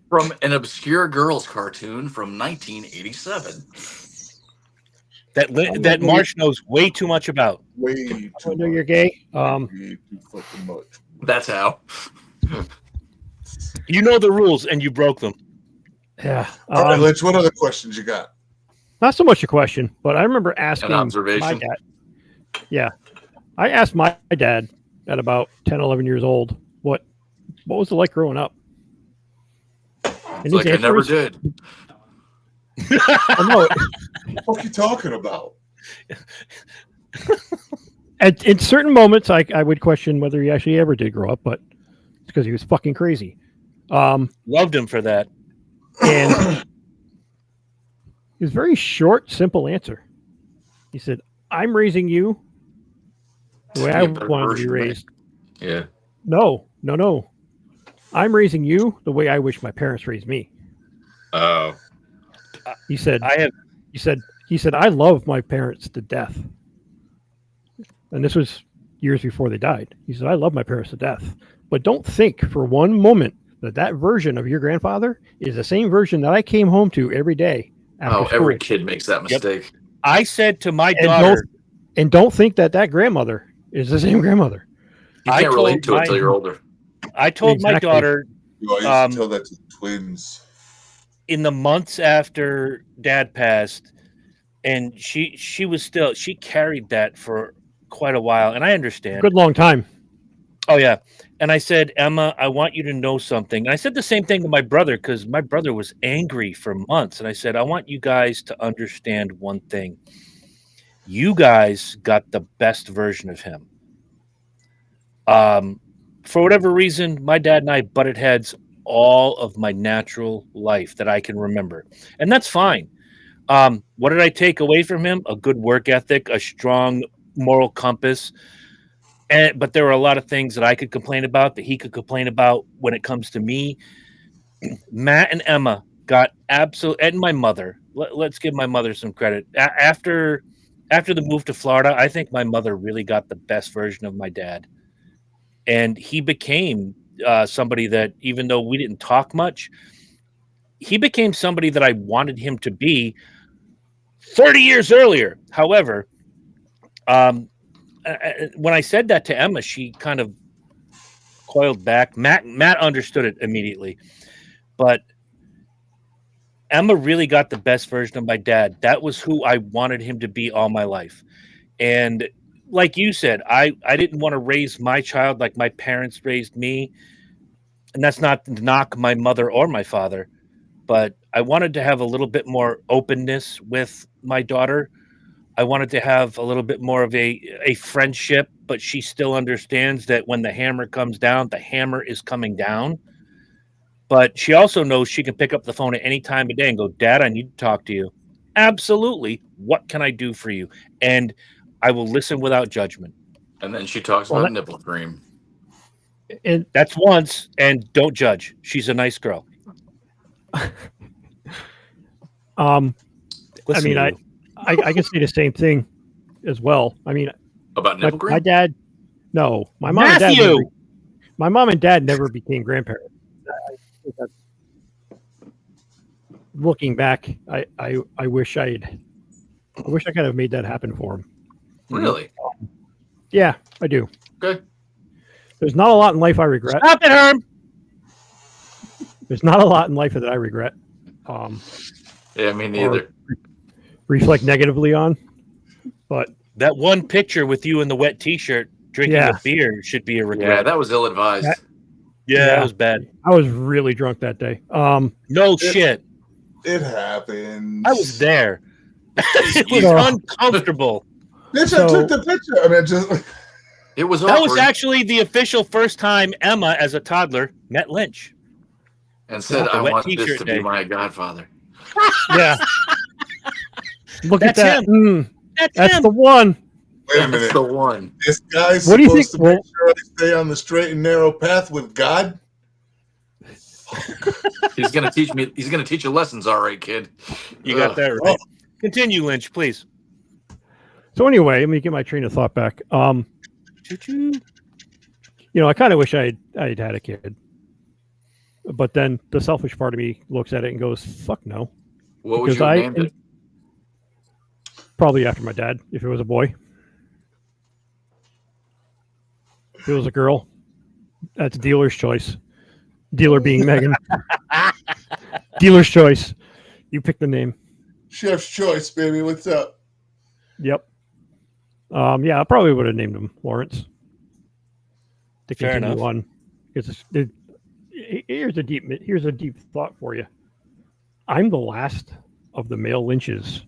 From an obscure girls cartoon from 1987. That Marsh knows way too much about. Way I too know you're much. gay. Way too fucking much. That's how. You know the rules and you broke them. Yeah. All right, Lynch, what other questions you got? Not so much a question, but I remember asking An observation. my dad. Yeah. I asked my dad at about 10, 11 years old, what was it like growing up? And It's like I never did. Oh, no, What the fuck are you talking about? in certain moments, I would question whether he actually ever did grow up, but it's because he was fucking crazy. Loved him for that. And his very short, simple answer. He said, I'm raising you the way Be I a better wanted to be version of me. raised. Yeah. No. I'm raising you the way I wish my parents raised me. Oh. He said, I have he said, I love my parents to death. And this was years before they died. He said, I love my parents to death. But don't think for one moment that version of your grandfather is the same version that I came home to every day. After Oh, school. every kid makes that mistake. I said to my And daughter, And don't think that grandmother is the same grandmother. You I can't relate told to it until you're older. I told my Exactly. daughter I used to tell that to the twins. in the months after Dad passed, and she carried that for quite a while, and I understand. Good long time. Oh yeah, and I said, Emma, I want you to know something. And I said the same thing to my brother because my brother was angry for months, and I said, I want you guys to understand one thing. You guys got the best version of him. For whatever reason, my dad and I butted heads all of my natural life that I can remember. And that's fine. What did I take away from him? A good work ethic, a strong moral compass. But there were a lot of things that I could complain about that he could complain about when it comes to me. Matt and Emma got and my mother. Let's give my mother some credit. After the move to Florida, I think my mother really got the best version of my dad. And he became somebody that, even though we didn't talk much, he became somebody that I wanted him to be 30 years earlier. However, when I said that to Emma, she kind of coiled back. Matt understood it immediately. But Emma really got the best version of my dad. That was who I wanted him to be all my life. And like you said, I didn't want to raise my child like my parents raised me. And that's not to knock my mother or my father, but I wanted to have a little bit more openness with my daughter. I wanted to have a little bit more of a friendship but she still understands that when the hammer comes down, the hammer is coming down. But she also knows she can pick up the phone at any time of day and go, Dad, I need to talk to you. Absolutely. What can I do for you? And I will listen without judgment. And then she talks about nipple cream. And that's once, and don't judge. She's a nice girl. I mean, I can say the same thing as well. I mean, about nipple cream? My dad, no, my mom and dad never became grandparents. Looking back, I wish I could have made that happen for him. Really? Yeah, I do. Okay. There's not a lot in life I regret. Stop it, Herm. There's not a lot in life that I regret. Yeah, me neither. Reflect negatively on, but that one picture with you in the wet T-shirt drinking a beer should be a regret. Yeah, that was ill-advised. That was bad. I was really drunk that day. No shit. It happened. I was there. It was uncomfortable. Bitch, I took the picture. I mean, just it was. That was actually the official first time Emma, as a toddler, met Lynch, and said, "I want this to be my godfather." Yeah. Look That's at that. him. That's the one. Wait a minute. That's the one. This guy's what do you think? To make sure I stay on the straight and narrow path with God. He's gonna teach me. He's gonna teach you lessons, all right, kid. You got that right. Continue, Lynch, please. So anyway, let me get my train of thought back. You know, I kind of wish I'd had a kid, but then the selfish part of me looks at it and goes, "Fuck no." What would you have named it? Probably after my dad, if it was a boy. If it was a girl, that's dealer's choice. Dealer being Megan. Dealer's choice. You pick the name. Chef's choice, baby. What's up? Yep. Yeah, I probably would have named him Lawrence. To Fair continue enough. on, because here's a deep thought for you. I'm the last of the male Lynches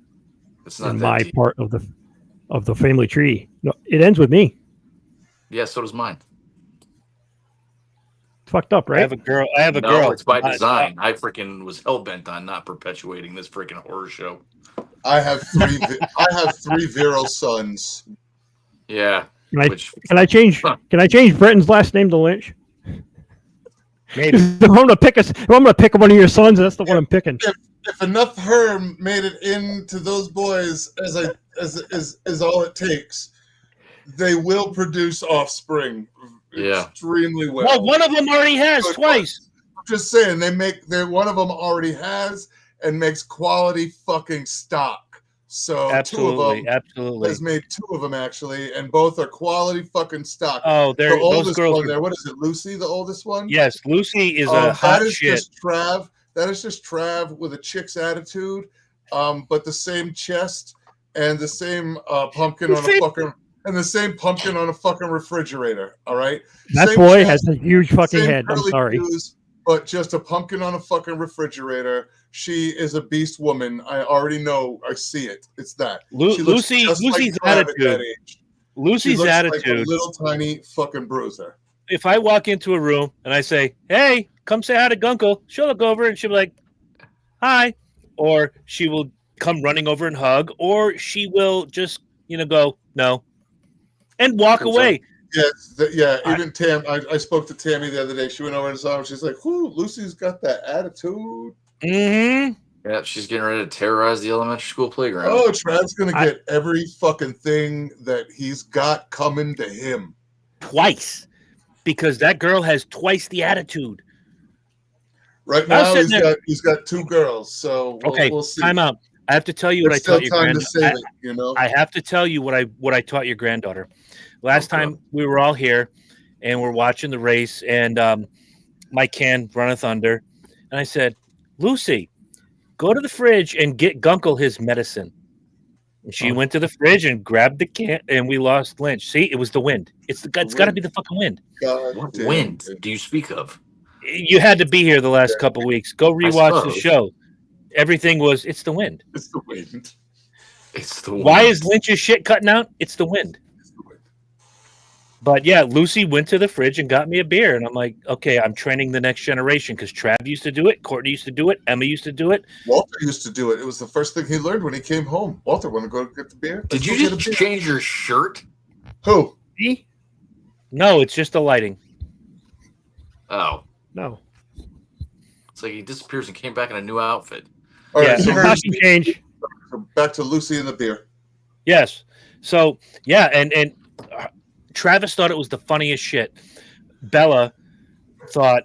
It's not in that my deep. part of the family tree. No, it ends with me. Yeah, so does mine. It's fucked up, right? I have a girl. No, it's by design. I freaking was hell bent on not perpetuating this freaking horror show. I have three. I have three virile sons. Yeah. Can I change Brenton's last name to Lynch? Maybe. If I'm gonna pick one of your sons, that's the one I'm picking. If enough Herm made it into those boys as all it takes, they will produce offspring extremely well. Well, one of them already has twice. I'm just saying one of them already has and makes quality fucking stock. So Absolutely. has made two of them actually, and both are quality fucking stock. Oh, the those oldest girls. one there. What is it, Lucy? The oldest one? Yes, Lucy is a hot shit. That is just Trav with a chick's attitude, but the same chest and the same pumpkin on a fucking refrigerator. All right, that same boy chest, has a huge fucking head. I'm sorry, but just a pumpkin on a fucking refrigerator. She is a beast woman. I already know. I see it. It's that. Lucy's attitude. Lucy's attitude. Like a little tiny fucking bruiser. If I walk into a room and I say, "Hey, come say hi to Gunkle," she'll look over and she'll be like, "Hi," or she will come running over and hug, or she will just go no, and walk away. Even Tam. I spoke to Tammy the other day. She went over and saw him. She's like, "Whoo, Lucy's got that attitude." Mm-hmm. Yeah, she's getting ready to terrorize the elementary school playground. Oh, Trav's gonna get every fucking thing that he's got coming to him. Twice. Because that girl has twice the attitude. Right now, he's got two girls. So we'll see. Time out. I have to tell you There's what I taught your granddaughter. I have to tell you what I taught your granddaughter. Last time we were all here, and we're watching the race, and my can runneth under, and I said, "Lucy, go to the fridge and get Gunkle his medicine." And she went to the fridge and grabbed the can, and we lost Lynch. See, it was the wind. It's got to be the fucking wind. What wind do you speak of? You had to be here the last couple of weeks. Go rewatch the show. Everything was, it's the wind. It's the wind. It's the wind. Why is Lynch's shit cutting out? It's the wind. It's the wind. But yeah, Lucy went to the fridge and got me a beer, and I'm like, okay, I'm training the next generation because Trav used to do it, Courtney used to do it, Emma used to do it. Walter used to do it. It was the first thing he learned when he came home. Walter, want to go get the beer? Did Let's you go get a just beer. change your shirt? Who? Me? No, it's just the lighting. Oh, No. it's like he disappears and came back in a new outfit. All right, Yeah. so Costume change. back to Lucy and the beer. Yes. So yeah, and Travis thought it was the funniest shit. Bella thought,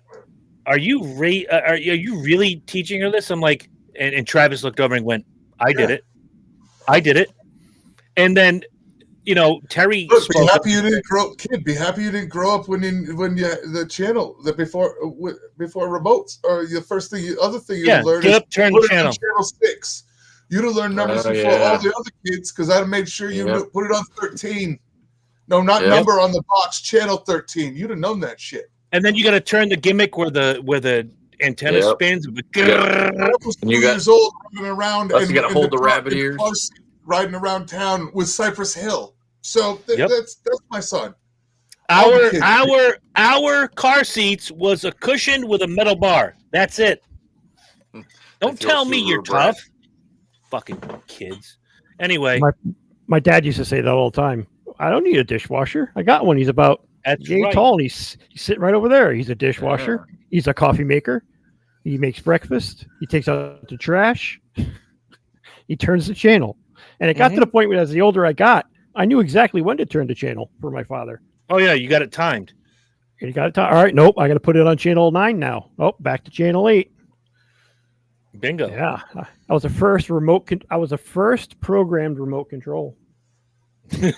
"Are you are you really teaching her this?" I'm like, and Travis looked over and went, "I did it, I did it." And then, Terry. Look, be spoke happy you didn't grow up, kid. Be happy you didn't grow up when you the channel that before remotes or the first thing other thing you learned get is up, turn put the it on channel. channel 6. You'd have learned numbers Oh, before yeah. all the other kids because I'd have made sure you Yep. put it on 13. No, not Yep. number on the box. Channel 13. You'd have known that shit. And then you got to turn the gimmick where the antenna Yep. spins. I was 2 And you got- years old running around Plus you gotta in hold the car- rabbit in ears. car seat, riding around town with Cypress Hill. So Yep. that's my son. All the kids. Our car seats was a cushion with a metal bar. That's it. Don't feels tell me super you're bright. tough. Fucking kids. Anyway, My dad used to say that all the time. I don't need a dishwasher. I got one. He's about that's yay right. tall, and he's sitting right over there. He's a dishwasher. He's a coffee maker. He makes breakfast. He takes out the trash. He turns the channel. And it got to the point where, as the older I got, I knew exactly when to turn the channel for my father. Oh yeah, you got it timed. And you got it. All right, nope. I got to put it on channel 9 now. Oh, back to channel 8. Bingo. Yeah, I was the first I was the first programmed remote control. Yeah,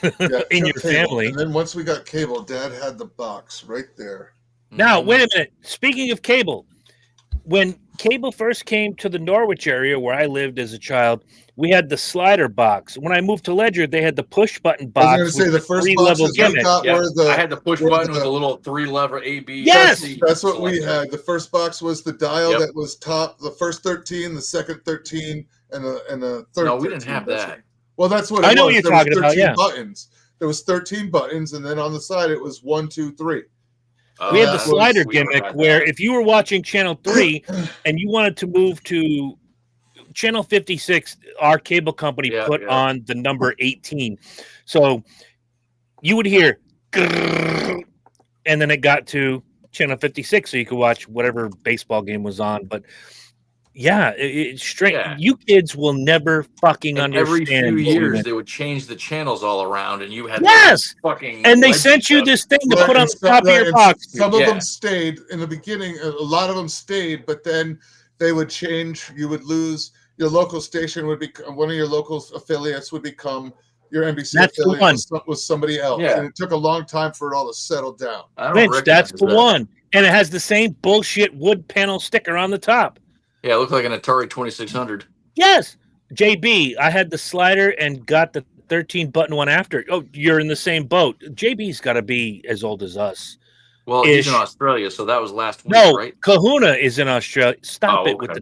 In your cable. family. And then once we got cable, Dad had the box right there. Now, wait a minute. Speaking of cable, when cable first came to the Norwich area where I lived as a child, we had the slider box. When I moved to Ledyard, they had the push button box. I was going to say the first three-level boxes we gimmick. got Yeah, were the. I had the push were button the- with a little 3-lever A, B. Yes! C That's what we selector. had. The first box was the dial Yep. that was top. The first 13, the second 13, and the third. No, we didn't 13. have That's that. Well, that's what I know was. what you're There was talking about, 13 yeah. buttons. There was 13 buttons, and then on the side it was 1, 2, 3. We had the that was- slider we never gimmick had where that. if you were watching channel 3 and you wanted to move to channel 56, our cable company Yeah, put yeah. on the number 18. So you would hear grrrr, and then it got to channel 56 so you could watch whatever baseball game was on. But yeah, it's strange. Yeah. You kids will never fucking And every understand. few what we years, went- they would change the channels all around, and you had Yes! fucking. And they legend sent you stuff. this thing to Right, put on and the some- top of right, your and box. Some of Yeah. them stayed in the beginning. A lot of them stayed, but then they would change. You would lose. Your local station would be one of your local affiliates would become your NBC That's the affiliate one. was somebody else, Yeah. and it took a long time for it all to settle down. I don't Lynch, recognize that's the that. one. And it has the same bullshit wood panel sticker on the top. Yeah, it looked like an Atari 2600. Yes. JB, I had the slider and got the 13 button one after. Oh, you're in the same boat. JB's got to be as old as us. Well, he's in Ish. Australia, so that was last week, No, right? Kahuna is in Australia. Stop Oh, it with okay.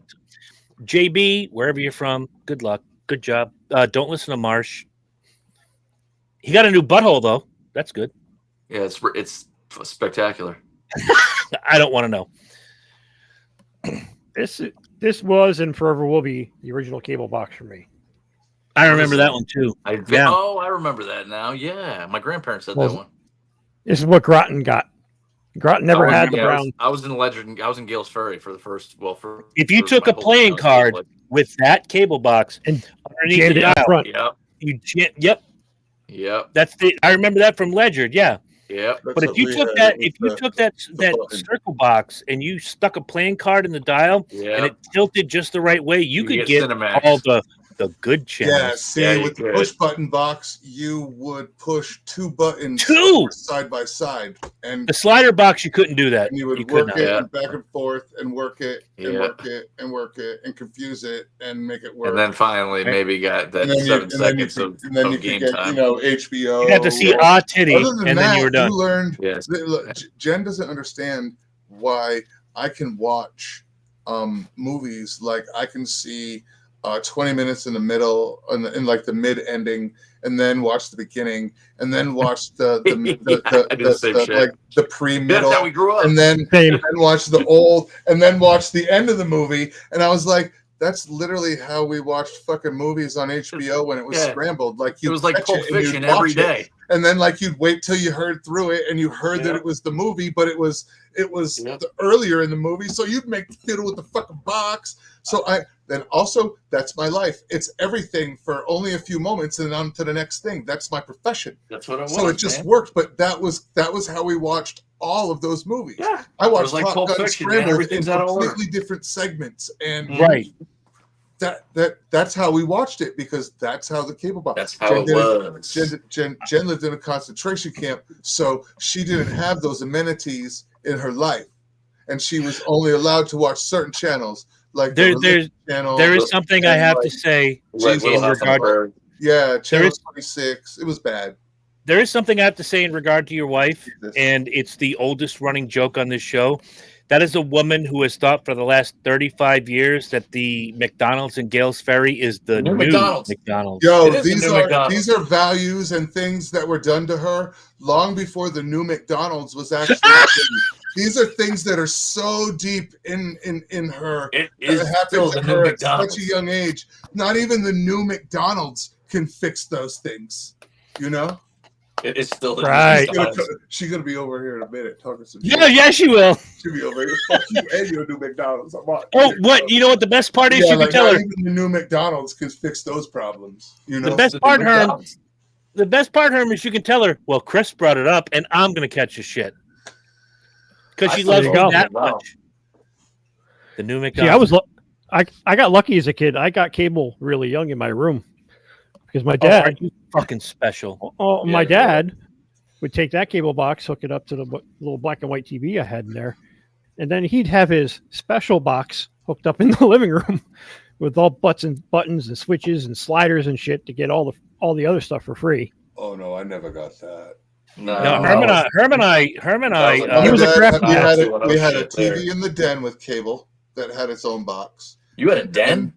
the JB, wherever you're from. Good luck. Good job. Don't listen to Marsh. He got a new butthole, though. That's good. Yeah, it's spectacular. I don't want to know. This was and forever will be the original cable box for me. I remember that one, too. Yeah. Oh, I remember that now. Yeah, my grandparents had Was that it? one. This is what Groton got. Groton never had the brown. I was in Ledyard. I was in Gales Ferry for the first. Well, for If you for took my a whole playing time, card like, with that cable box And underneath jammed the it up dial, front. Yep, yep. That's the. I remember that from Ledyard. Yeah. yep. That's But if what you we took had. that, It was if you the- took that button. circle box and you stuck a playing card in the dial and Yeah. it tilted just the right way, you could get Cinemax. all the good channels. Yeah, see, Yeah, you with the could. push button box, you would push 2 buttons Two! side by side, and The slider box, you couldn't do that. and you would could work not. it Yeah. and back and forth and work it and Yeah. work it and work it and confuse it and make it work. And then finally, maybe got that And then you- 7 and then you seconds could- and then you of could game get, time. HBO. You got to see or- titty, Other than and that, then you were done. you learned. Yes. Look, Jen doesn't understand why I can watch movies like I can see 20 minutes in the middle, in like the mid ending, and then watch the beginning, and then watch the pre-middle, That's how we grew up. and then Same. watch the old, and then watch the end of the movie. And I was like, that's literally how we watched fucking movies on HBO when it was scrambled. Like it was like Pulp Fiction every day. And then like you'd wait till you heard through it and you heard that it was the movie, but it was earlier in the movie. So you'd make fiddle with the fucking box. So then also that's my life. It's everything for only a few moments and then on to the next thing. That's my profession. That's what it was. So it just worked. But that was how we watched all of those movies. Yeah. I watched like Top Pulp Gun Fiction, Scrambled in out of order. completely different segments. And Right. That's how we watched it, because that's how the cable box. That's how it was. Jen lived in a concentration camp, so she didn't have those amenities in her life, and she was only allowed to watch certain channels. Like there is something I have to say in regard. Channel 26. It was bad. There is something I have to say in regard to your wife, and it's the oldest running joke on this show. That is a woman who has thought for the last 35 years that the McDonald's in Gales Ferry is the new McDonald's. Yo, these are values and things that were done to her long before the new McDonald's was actually These are things that are so deep in her. It is still the new McDonald's. At such a young age. Not even the new McDonald's can fix those things. You know? It is still the right. She's gonna be over here in a minute talking some shit. Yeah, she will. She'll be over here. Fuck you and your new McDonald's. What? You know what the best part is? You can tell her. Even the new McDonald's can fix those problems. You know. The best part, Herm, is you can tell her. Well, Chris brought it up, and I'm gonna catch the shit because she loves me that much. The new McDonald's. See, I got lucky as a kid. I got cable really young in my room because my dad. Are you fucking special? My dad would take that cable box, hook it up to the little black and white TV I had in there, and then he'd have his special box hooked up in the living room with all buttons and switches and sliders and shit to get all the other stuff for free. Oh no, I never got that. No, Herm and I. He was a craft. We had a TV in the den with cable that had its own box. You had a den?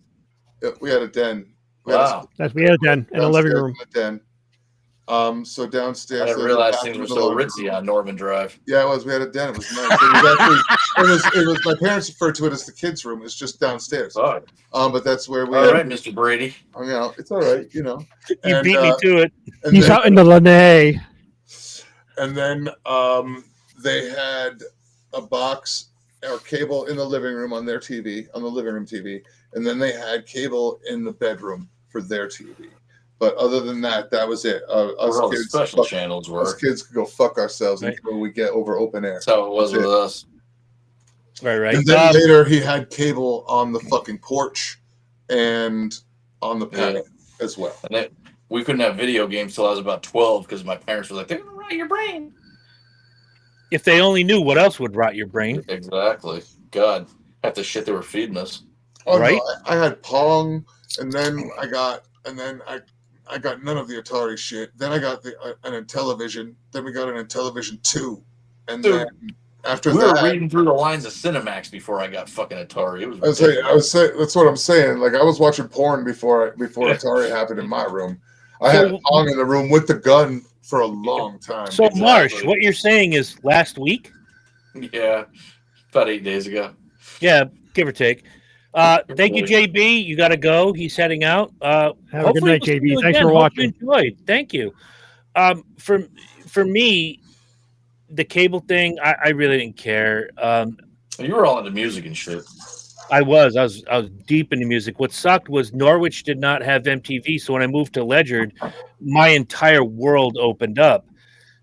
We had a den. Wow. We had a den in the living room. So downstairs. I didn't realize things were so ritzy on Norman Drive. Yeah, it was. We had a den. It was nice. It was. My parents referred to it as the kids' room. It's just downstairs. Oh. But that's where we. All right, Mr. Brady. You know, it's all right. You know. You beat me to it. He's out in the Lanai. And then they had a box or cable in the living room on their TV, on the living room TV, and then they had cable in the bedroom for their TV. But other than that, that was it. Us kids, special channels were. Us kids could go fuck ourselves until we get over open air. That's how it was with us. Right. And then later he had cable on the fucking porch and on the patio as well. And then we couldn't have video games till I was about 12 because my parents were like, they're going to rot your brain. If they only knew what else would rot your brain. Exactly. God, half the shit they were feeding us. Oh, right. No, I had Pong, and then I got none of the Atari shit. Then I got an Intellivision. Then we got an Intellivision 2, and then after we that, were reading through the lines of Cinemax before I got fucking Atari. It was. I was saying that's what I'm saying. Like I was watching porn before Atari happened in my room. I had Pong in the room with the gun for a long time. So Marsh, what you're saying is last week? Yeah, about 8 days ago. Yeah, give or take. Thank you, JB. You got to go. He's heading out. Have a good night, JB. Thanks for watching. Enjoyed. Thank you. For me, the cable thing, I really didn't care. You were all into music and shit. I was deep into music. What sucked was Norwich did not have MTV, so when I moved to Ledyard, my entire world opened up.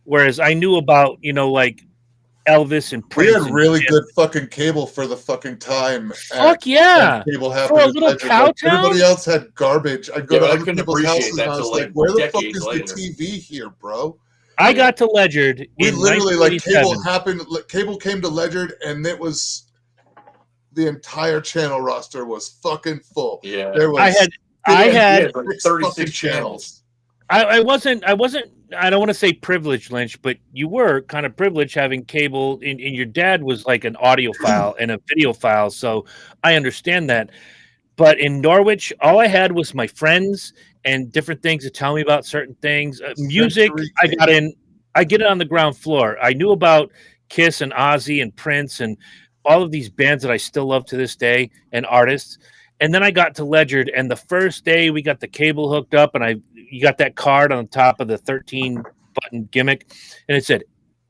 Whereas I knew about, like Elvis and Prince. We had really good fucking cable for the fucking time. Fuck yeah! Cable for a little cow town. Everybody else had garbage. I'd go to other people's houses and I was like, "Where the fuck is the TV here, bro?" I got to Ledyard. We literally Cable came to Ledyard, and it was. The entire channel roster was fucking full. Yeah, there was. I had like 36 channels. I wasn't. I don't want to say privileged, Lynch, but you were kind of privileged having cable. And your dad was like an audiophile and a videophile, so I understand that. But in Norwich, all I had was my friends and different things to tell me about certain things. Music, Century I Cable. got in. I get it on the ground floor. I knew about Kiss and Ozzy and Prince and all of these bands that I still love to this day and artists. And then I got to Ledger, and the first day we got the cable hooked up, and you got that card on the top of the 13 button gimmick, and it said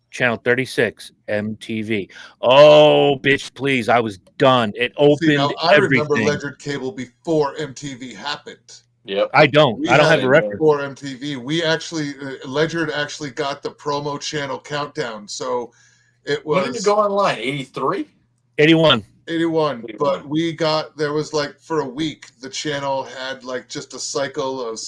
Channel 36 MTV. Oh, bitch, please! I was done. It See, now opened I remember everything. Ledger Cable before MTV happened. Yep. I don't. We I don't had have a it record. before MTV. We actually Ledger actually got the promo channel countdown, so it When did was it go online? 83? 81. 81. But we got there was like for a week the channel had like just a cycle of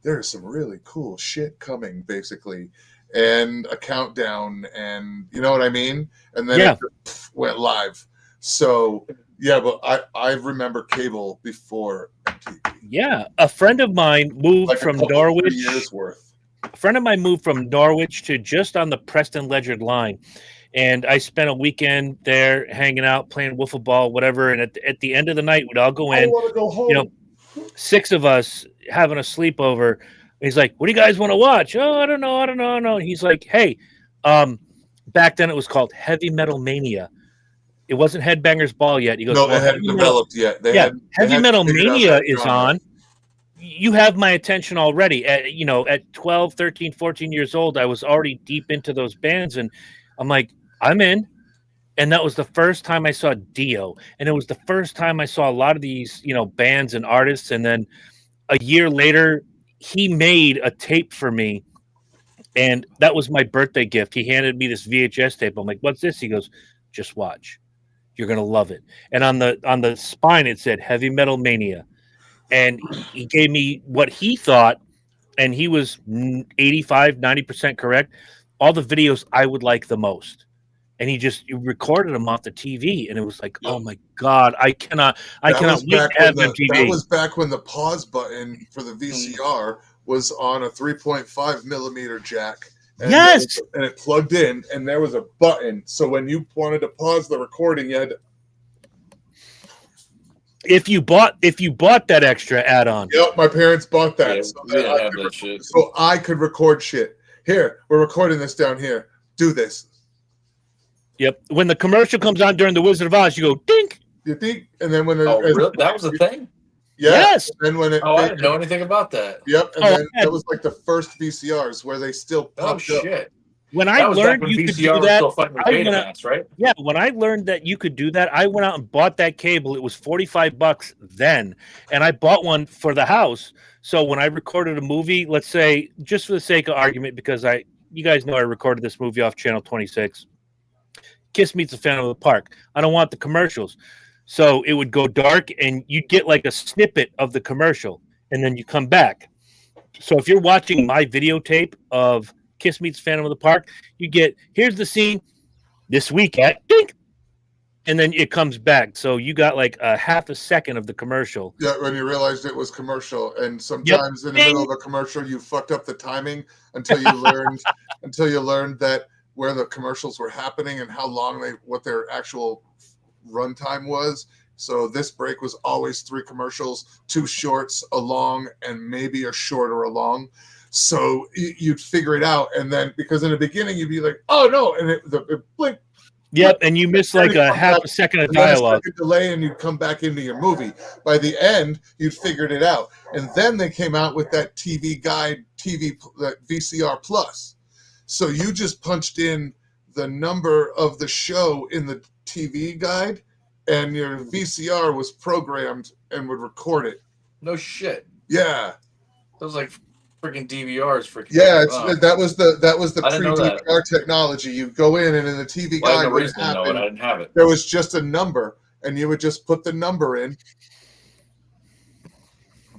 there's some really cool shit coming basically, and a countdown, and you know what I mean, and then Yeah. it just went live. So yeah, but I remember cable before MTV. Yeah, a friend of mine moved Like from a couple, Norwich. 3 years worth. A friend of mine moved from Norwich to just on the Preston Ledger line, and I spent a weekend there hanging out, playing wiffle ball, whatever. And at the end of the night, we'd all go I in. want to go home. You know, 6 of us having a sleepover. He's like, "What do you guys want to watch?" "Oh, I don't know. He's like, "Hey, back then it was called Heavy Metal Mania. It wasn't Headbangers Ball yet." He goes, No, "Well, they hadn't developed yet. They hadn't Heavy Metal figured out Mania that is genre. on. You have my attention already. At 12, 13, 14 years old, I was already deep into those bands, and I'm like, I'm in. And that was the first time I saw Dio, and it was the first time I saw a lot of these, bands and artists. And then a year later, he made a tape for me, and that was my birthday gift. He handed me this VHS tape. I'm like, "What's this?" He goes, "Just watch. You're gonna love it." And on the spine, it said Heavy Metal Mania. And he gave me what he thought, and he was 85, 90% correct, all the videos I would like the most. And he recorded them off the TV, and it was like, oh my God, I cannot wait to have MTV. That was back when the pause button for the VCR was on a 3.5 millimeter jack. And Yes. And it plugged in, and there was a button. So when you wanted to pause the recording, you had to... If you bought that extra add-on. Yep, my parents bought that. Yeah, so, we didn't have that shit. So I could record shit. Here, we're recording this down here. Do this. Yep. When the commercial comes on during the Wizard of Oz, you go dink. You think? And then when really? That was a thing? Yeah. Yes. And when I didn't know anything about that. Yep. And then yeah. that was like the first VCRs where they still popped up. Shit. When I learned you could do that, right? Yeah, when I learned that you could do that, I went out and bought that cable. It was $45 then, and I bought one for the house. So when I recorded a movie, let's say, just for the sake of argument, because you guys know I recorded this movie off Channel 26, Kiss Meets a Phantom of the Park. I don't want the commercials. So it would go dark, and you'd get like a snippet of the commercial, and then you come back. So if you're watching my videotape of Kiss Meets Phantom of the Park, you get, here's the scene this week at dink, and then it comes back. So you got like a half a second of the commercial. Yeah, when you realized it was commercial, and sometimes in the middle of a commercial, you fucked up the timing until you learned that where the commercials were happening and how long what their actual runtime was. So this break was always 3 commercials, 2 shorts, a long, and maybe a short or a long. So you'd figure it out, and then because in the beginning you'd be like, "Oh no!" and it blink. Yep, and you miss like a half a second of dialogue. Delay, and you'd come back into your movie. By the end, you'd figured it out, and then they came out with that TV guide, that VCR Plus. So you just punched in the number of the show in the TV guide, and your VCR was programmed and would record it. No shit. Yeah. Those like freaking DVRs. Yeah, that was the pre-DVR technology. You go in, and in the TV guide, I didn't have it. There was just a number, and you would just put the number in,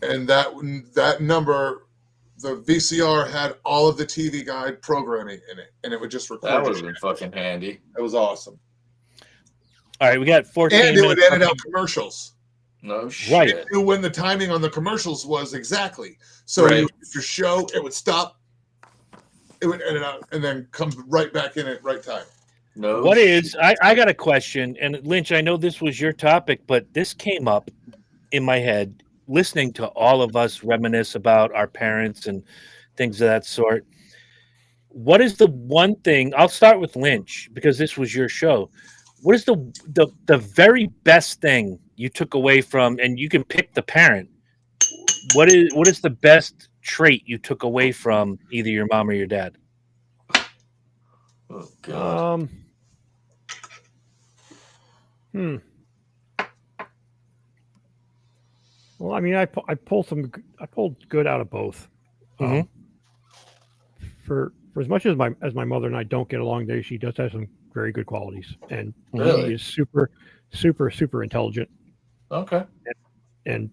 and that number, the VCR had all of the TV guide programming in it, and it would just record. That would have been fucking handy. It was awesome. All right, we got 14 and it minutes. would edit out commercials. No shit. Right. It knew when the timing on the commercials was exactly. So if your show, it would stop, it would edit out, and then come right back in at right time. No. What is, I got a question, and Lynch, I know this was your topic, but this came up in my head, listening to all of us reminisce about our parents and things of that sort. What is the one thing? I'll start with Lynch because this was your show. What is the very best thing you took away from? And you can pick the parent. What is the best trait you took away from either your mom or your dad? Oh God. Well, I mean, I pulled good out of both. Mhm. For as much as my mother and I don't get along, she does have some very good qualities, and Really? she is super intelligent. Okay. And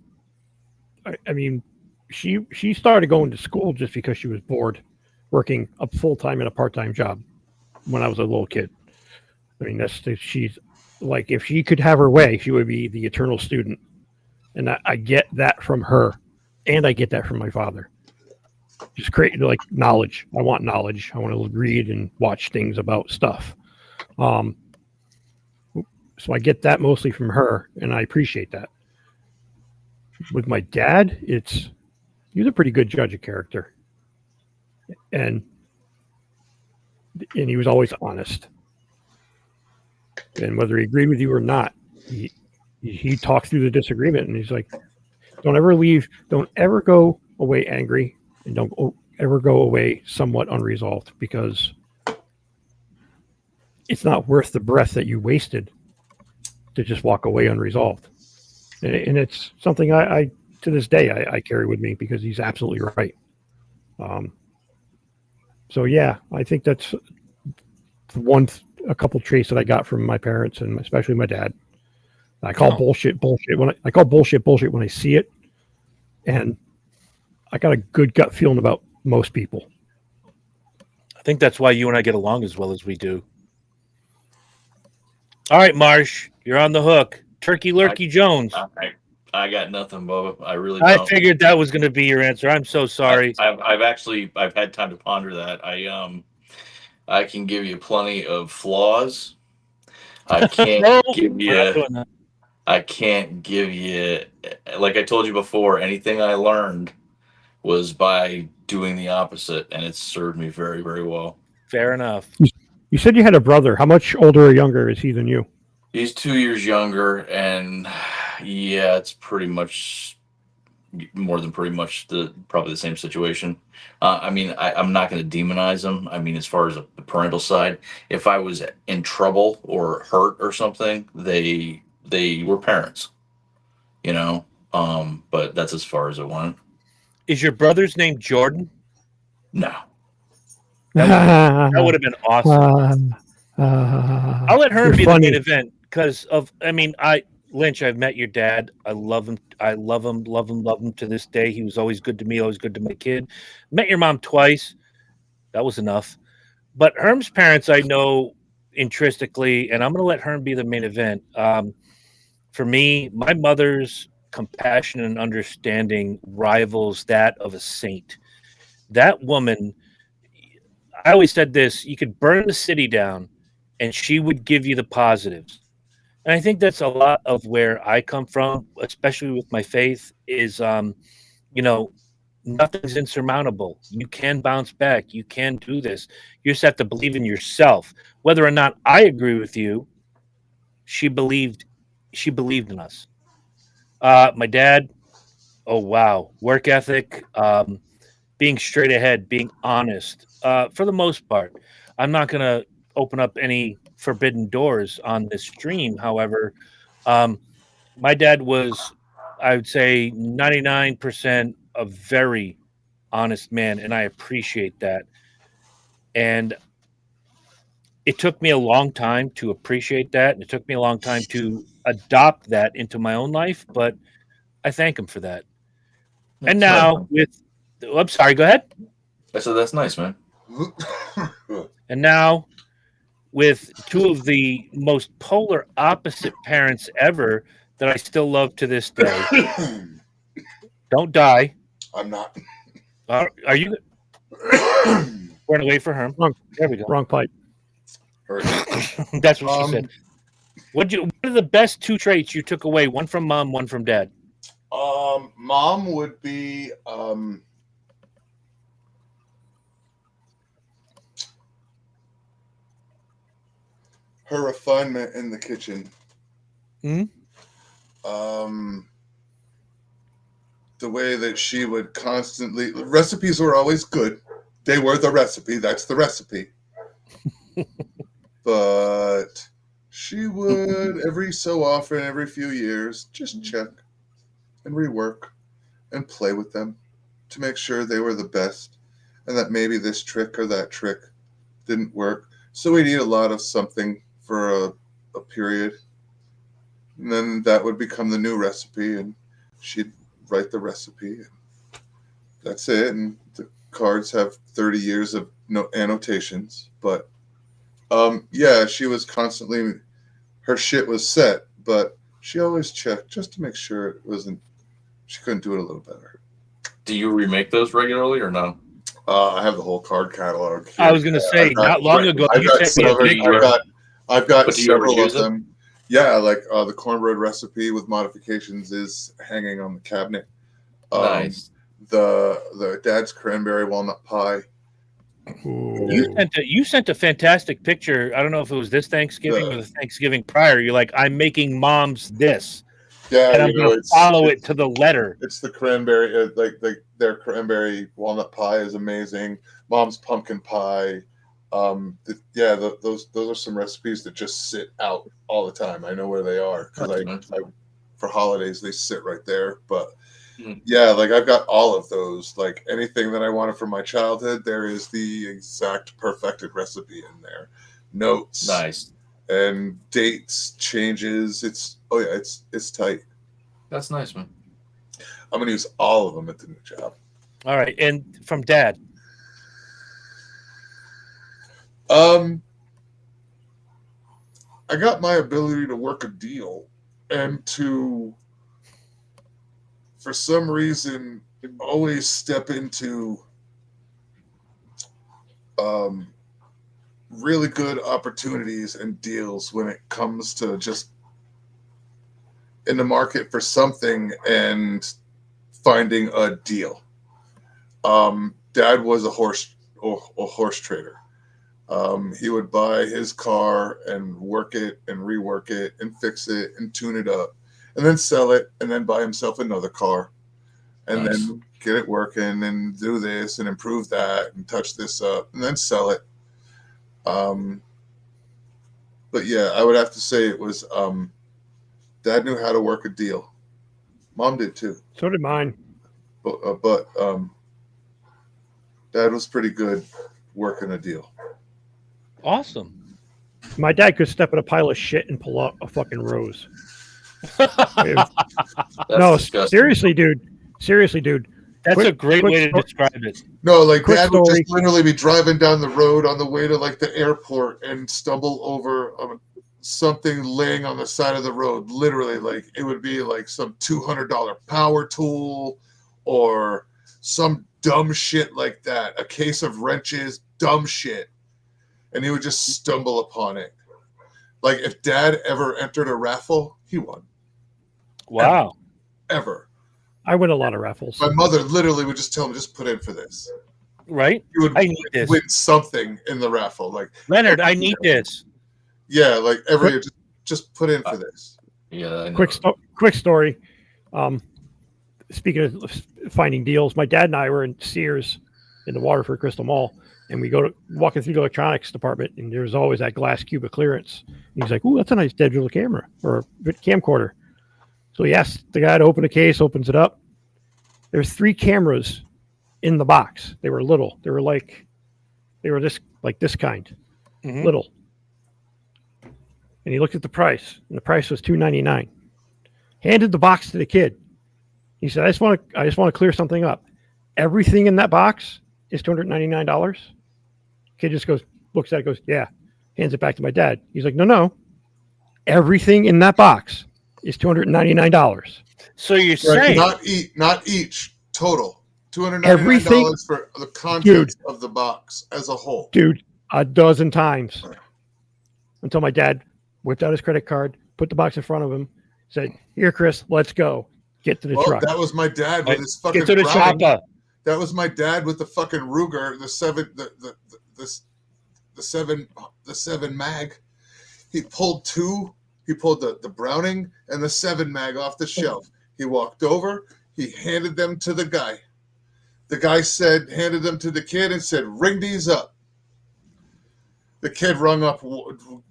I mean, she started going to school just because she was bored, working a full time and a part time job when I was a little kid. I mean, she's like, if she could have her way, she would be the eternal student. And I get that from her, and I get that from my father. Just create like knowledge. I want knowledge. I want to read and watch things about stuff. So I get that mostly from her, and I appreciate that. With my dad, he's a pretty good judge of character, and he was always honest. And whether he agreed with you or not, he talked through the disagreement, and he's like, don't ever go away angry, and don't ever go away somewhat unresolved, because it's not worth the breath that you wasted to just walk away unresolved. And it's something I to this day I carry with me, because he's absolutely right. So yeah, I think that's a couple traits that I got from my parents, and especially my dad. I call bullshit when I call bullshit when I see it, and I got a good gut feeling about most people. I think that's why you and I get along as well as we do. All right, Marsh, you're on the hook. Turkey Lurkey Jones. I got nothing, Bubba. I really I don't. figured that was going to be your answer. I'm so sorry. I've had time to ponder that. I can give you plenty of flaws. I can't No, give we're not you. doing that. I can't give you. Like I told you before, anything I learned was by doing the opposite, and it's served me very, very well. Fair enough. You said you had a brother. How much older or younger is he than you? He's 2 years younger, and yeah, it's pretty much more than pretty much probably the same situation. I mean, I'm not going to demonize him. I mean, as far as the parental side, if I was in trouble or hurt or something, they were parents, you know. But that's as far as it went. Is your brother's name Jordan? No. That would have been awesome. I'll let her be the main event because Lynch, I've met your dad. I love him. I love him to this day. He was always good to me, always good to my kid. Met your mom twice. That was enough. But Herm's parents, I know intrinsically, and I'm going to let Herm be the main event. For me, my mother's compassion and understanding rivals that of a saint. That woman, I always said this, you could burn the city down and she would give you the positives. And I think that's a lot of where I come from, especially with my faith, is, nothing's insurmountable. You can bounce back. You can do this. You just have to believe in yourself. Whether or not I agree with you, she believed in us. My dad, oh, wow. Work ethic, being straight ahead, being honest, for the most part. I'm not going to open up any forbidden doors on this stream. However, my dad was, I would say, 99% a very honest man, and I appreciate that. And it took me a long time to appreciate that, and it took me a long time to adopt that into my own life, but I thank him for that. And now I'm sorry, go ahead. I said that's nice, man. And now with two of the most polar opposite parents ever that I still love to this day. Don't die. I'm not. Are you? We're gonna wait for her. There we go. Wrong pipe. That's what she said. What are the best two traits you took away? One from mom, one from dad. Mom would be her refinement in the kitchen. Mhm. The way that she would constantly, recipes were always good. They were the recipe. That's the recipe. But she would every so often, every few years, just check and rework and play with them to make sure they were the best and that maybe this trick or that trick didn't work. So we'd eat a lot of something for a period. And then that would become the new recipe, and she'd write the recipe. And that's it. And the cards have 30 years of no annotations. But yeah, she was constantly, her shit was set, but she always checked just to make sure it wasn't, she couldn't do it a little better. Do you remake those regularly or no? I have the whole card catalog. I was going to say, not long ago, you sent me a picture. I've got But do you ever several of use it? them. Yeah, like the cornbread recipe with modifications is hanging on the cabinet. Nice. The dad's cranberry walnut pie. You sent a fantastic picture. I don't know if it was this Thanksgiving or the Thanksgiving prior. You're like, I'm making mom's this, Yeah, and I'm going to follow it to the letter. It's the cranberry, their cranberry walnut pie is amazing. Mom's pumpkin pie. Those are some recipes that just sit out all the time. I know where they are because I for holidays they sit right there. But yeah, like I've got all of those. Like anything that I wanted from my childhood, there is the exact perfected recipe in there. Notes, Nice, and dates, changes. It's tight. that's nice, man. I'm gonna use all of them at the new job. All right, and from Dad. I got my ability to work a deal and to, for some reason, always step into really good opportunities and deals when it comes to just in the market for something and finding a deal. Dad was a horse trader. He would buy his car and work it and rework it and fix it and tune it up and then sell it and then buy himself another car and then get it working and do this and improve that and touch this up and then sell it. But yeah, I would have to say it was Dad knew how to work a deal. Mom did too. So did mine. But Dad was pretty good working a deal. Awesome. My dad could step in a pile of shit and pull out a fucking rose. No, disgusting. seriously, dude. That's a great way to describe it. No, like Quick Dad would story. just literally be driving down the road on the way to like the airport and stumble over something laying on the side of the road. Literally, like it would be like some $200 power tool or some dumb shit like that. A case of wrenches, dumb shit. And he would just stumble upon it. Like if Dad ever entered a raffle, he won. Wow. Ever. I win a lot of raffles. My mother literally would just tell him, just put in for this. Right? He would I need this. win something in the raffle. Like Leonard, I need this. yeah, like every year, just put in for this. Yeah. I know. Quick story. Speaking of finding deals, my dad and I were in Sears in the Waterford Crystal Mall, and we go to walking through the electronics department, and there's always that glass cube of clearance. And he's like, "Ooh, that's a nice digital camera or a camcorder." So he asks the guy to open the case, opens it up. There's 3 cameras in the box. They were little. They were this kind, little. And he looked at the price, and the price was $299. Handed the box to the kid. He said, I just want to clear something up. Everything in that box is $299. Kid just looks at it, goes, yeah. Hands it back to my dad. He's like, no. Everything in that box is $299. So you're saying Not each, total. $299 Everything- for the contents of the box as a whole. Dude, a dozen times. Until my dad whipped out his credit card, put the box in front of him, said, here, Chris, let's go. Get to the Well, truck. that was my dad with his fucking Get to the Browning. chopper. That was my dad with the fucking Ruger, the seven mag. He pulled two. He pulled the Browning and the 7 mag off the shelf. He walked over. He handed them to the guy. The guy handed them to the kid and said, "Ring these up." The kid rung up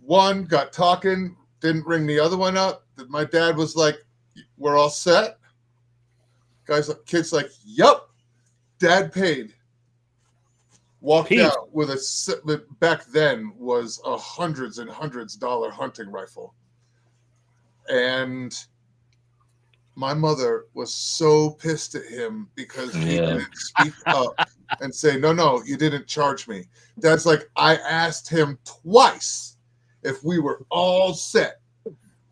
one, got talking, didn't ring the other one up. My dad was like, "We're all set." Kid's like, "Yup." Dad paid. Walked Peace. out with back then was a hundreds and hundreds dollar hunting rifle. And my mother was so pissed at him because he didn't speak up and say, no, you didn't charge me. Dad's like, I asked him twice if we were all set.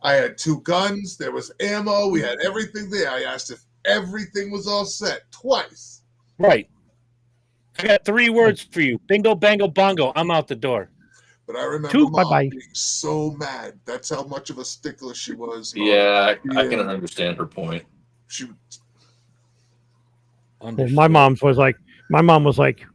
I had 2 guns. There was ammo. We had everything there. I asked if everything was all set twice. Right. I got 3 words for you. Bingo, bango, bongo. I'm out the door. But I remember 2, Mom bye-bye. being so mad. That's how much of a stickler she was. Yeah, I can understand her point. She, Well, my mom was like,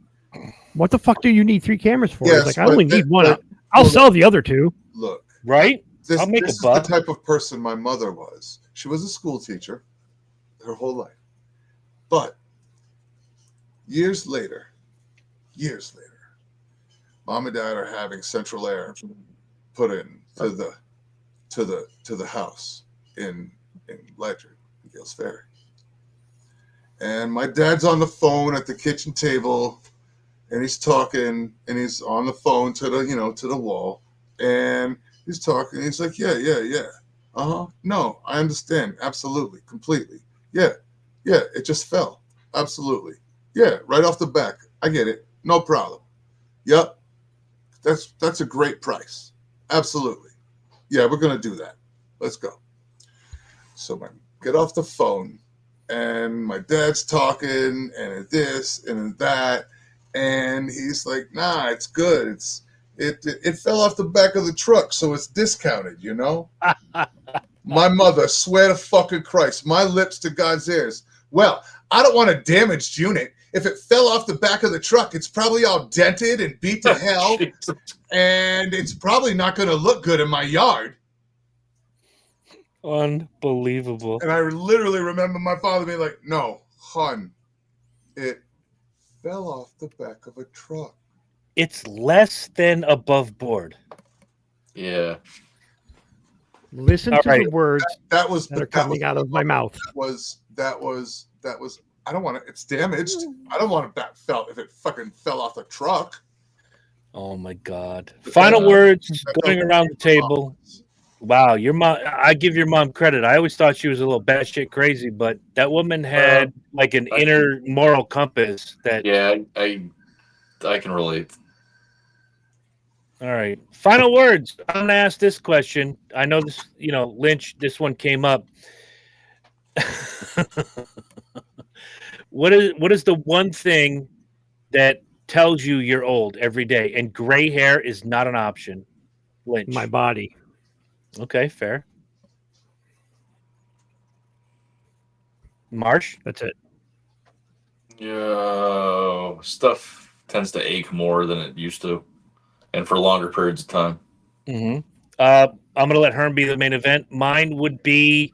what the fuck do you need 3 cameras for? Yes, It's like, I only but need one. but- I'll sell the other 2. look, Right? this I'll make this a is buck. the type of person my mother was. She was a school teacher her whole life. But years later, Mom and Dad are having central air put in to the house in Ledger, Gales Ferry. And my dad's on the phone at the kitchen table, and he's talking, and he's on the phone to the wall, and he's talking. He's like, yeah. No, I understand, absolutely, completely. Yeah, it just fell, absolutely. Yeah, right off the back, I get it, no problem. Yep, that's a great price, absolutely. Yeah, we're gonna do that. Let's go. So I get off the phone, and my dad's talking, and this and that, and he's like, "Nah, it's good. It fell off the back of the truck, so it's discounted, you know." My mother, swear to fucking Christ, my lips to God's ears. Well, I don't want a damaged unit. If it fell off the back of the truck, it's probably all dented and beat to hell, and it's probably not going to look good in my yard. Unbelievable. And I literally remember my father being like, "No, hon, it fell off the back of a truck." It's less than above board. Yeah. Listen All to right. the words That was that are coming out of my mouth. That was. I don't want it. It's damaged. I don't want it if it fucking fell off the truck. Oh my God. Final words going around the table. Wow, your mom. I give your mom credit. I always thought she was a little batshit crazy, but that woman had like an inner moral compass. That Yeah, I can relate. all right. Final words. I'm gonna ask this question. I know this. Lynch. This one came up. What is the one thing that tells you you're old every day? And gray hair is not an option. Lynch. My body. Okay, fair. Marsh? That's it. Yeah, stuff tends to ache more than it used to, and for longer periods of time. Mm-hmm. I'm going to let Herm be the main event. Mine would be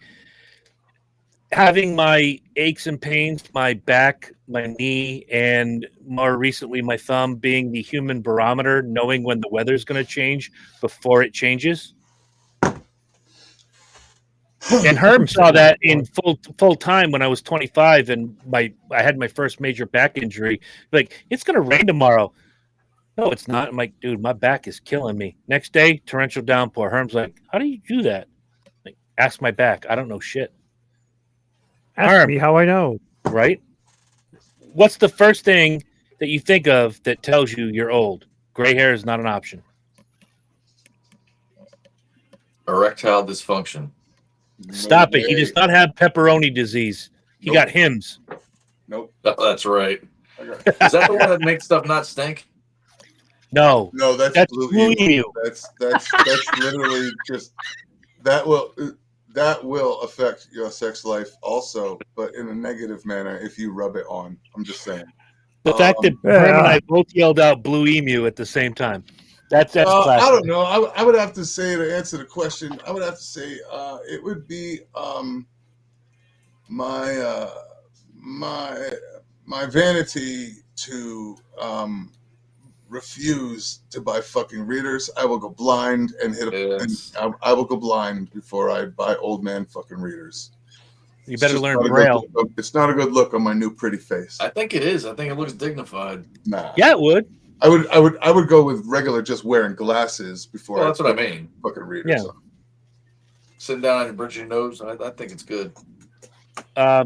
having my aches and pains, my back, my knee, and more recently my thumb being the human barometer, knowing when the weather's going to change before it changes. And Herb saw that in full time when I was 25 and I had my first major back injury. Like, it's going to rain tomorrow. No, it's not. I'm like, dude, my back is killing me. Next day, torrential downpour. Herm's like, how do you do that? Like, ask my back. I don't know shit. Ask me how I know. Right? What's the first thing that you think of that tells you you're old? Gray hair is not an option. Erectile dysfunction. Stop it. He does not have pepperoni disease. He got Hims. Nope. That's right. Is that the one that makes stuff not stink? No. No, that's That's blue blue emu. emu. That's literally just that will that will affect your sex life also, but in a negative manner if you rub it on. I'm just saying. The fact that Herm and I both yelled out "Blue Emu" at the same time. That's classic. I don't know. I would have to say, to answer the question, I would have to say it would be my vanity to refuse to buy fucking readers. I will go blind and hit I will go blind before I buy old man fucking readers. You better learn Braille. It's not a good look on my new pretty face. I think it is. I think it looks dignified. Nah. Yeah, it would. I would go with regular, just wearing glasses before. Well, that's what I mean. Fucking readers. Yeah. Sitting down on your bridge of your nose, I think it's good. For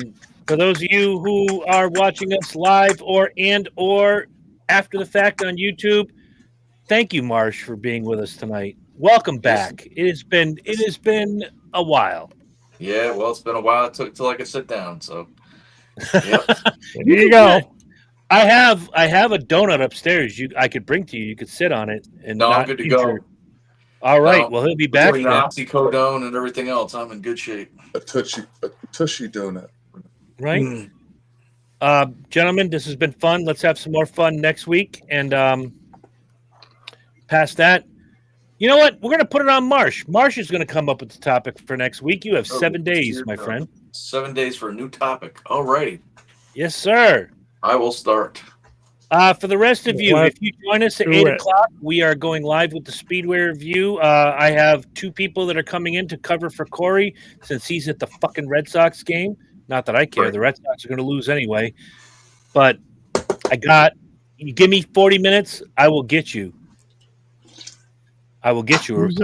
those of you who are watching us live or after the fact on YouTube, thank you, Marsh, for being with us tonight. Welcome back. It has been a while. Yeah, well, it's been a while. It took till I could sit down. So, yep. Here you go. I have a donut upstairs. I could bring to you. You could sit on it and No, not I'm good to injure. go. All right. Well, he'll be back. Between the oxycodone and everything else, I'm in good shape. A tushy donut. Right. Gentlemen, this has been fun. Let's have some more fun next week. And past that, you know what? We're going to put it on Marsh. Marsh is going to come up with the topic for next week. You have 7 days, my friend. 7 days for a new topic. All righty. Yes, sir. I will start. For the rest of you, if you join us at 8 o'clock, we are going live with the Speedway review. I have 2 people that are coming in to cover for Corey since he's at the fucking Red Sox game. Not that I care. Right. The Red Sox are going to lose anyway. But you give me 40 minutes, I will get you. I will get you. Who's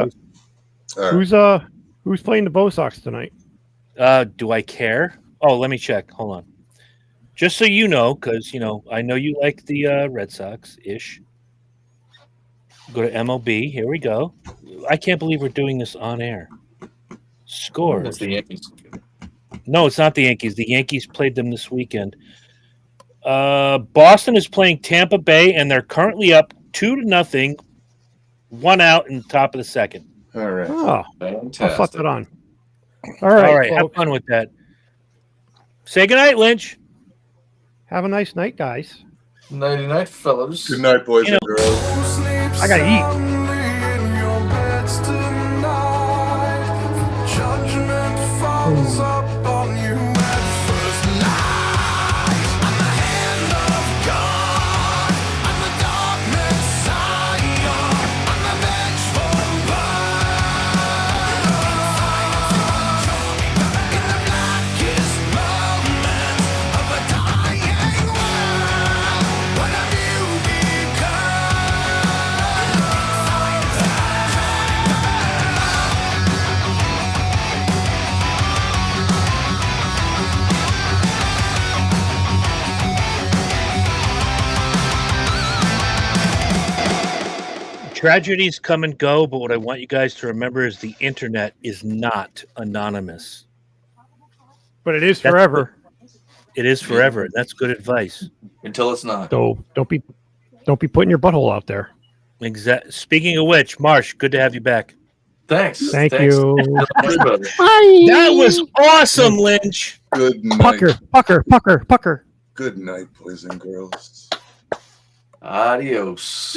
playing the Bo Sox tonight? Do I care? Oh, let me check. Hold on. Just so you know, because, I know you like the Red Sox-ish. Go to MLB. Here we go. I can't believe we're doing this on air. Scores. It's the Yankees. No, it's not the Yankees. The Yankees played them this weekend. Boston is playing Tampa Bay, and they're currently up 2-0, 1 out in the top of the second. All right. Oh, Fantastic. I'll flip it on. All right. Have fun with that. Say goodnight, Lynch. Have a nice night, guys. Nighty night, fellas. Good night, boys and girls. I gotta eat. Tragedies come and go, but what I want you guys to remember is the internet is not anonymous. But it is forever. It is forever. That's good advice. Until it's not. So don't be putting your butthole out there. Speaking of which, Marsh, good to have you back. Thanks. Thank Thanks. you. Bye. That was awesome, Lynch. Good night. Pucker. Good night, boys and girls. Adios.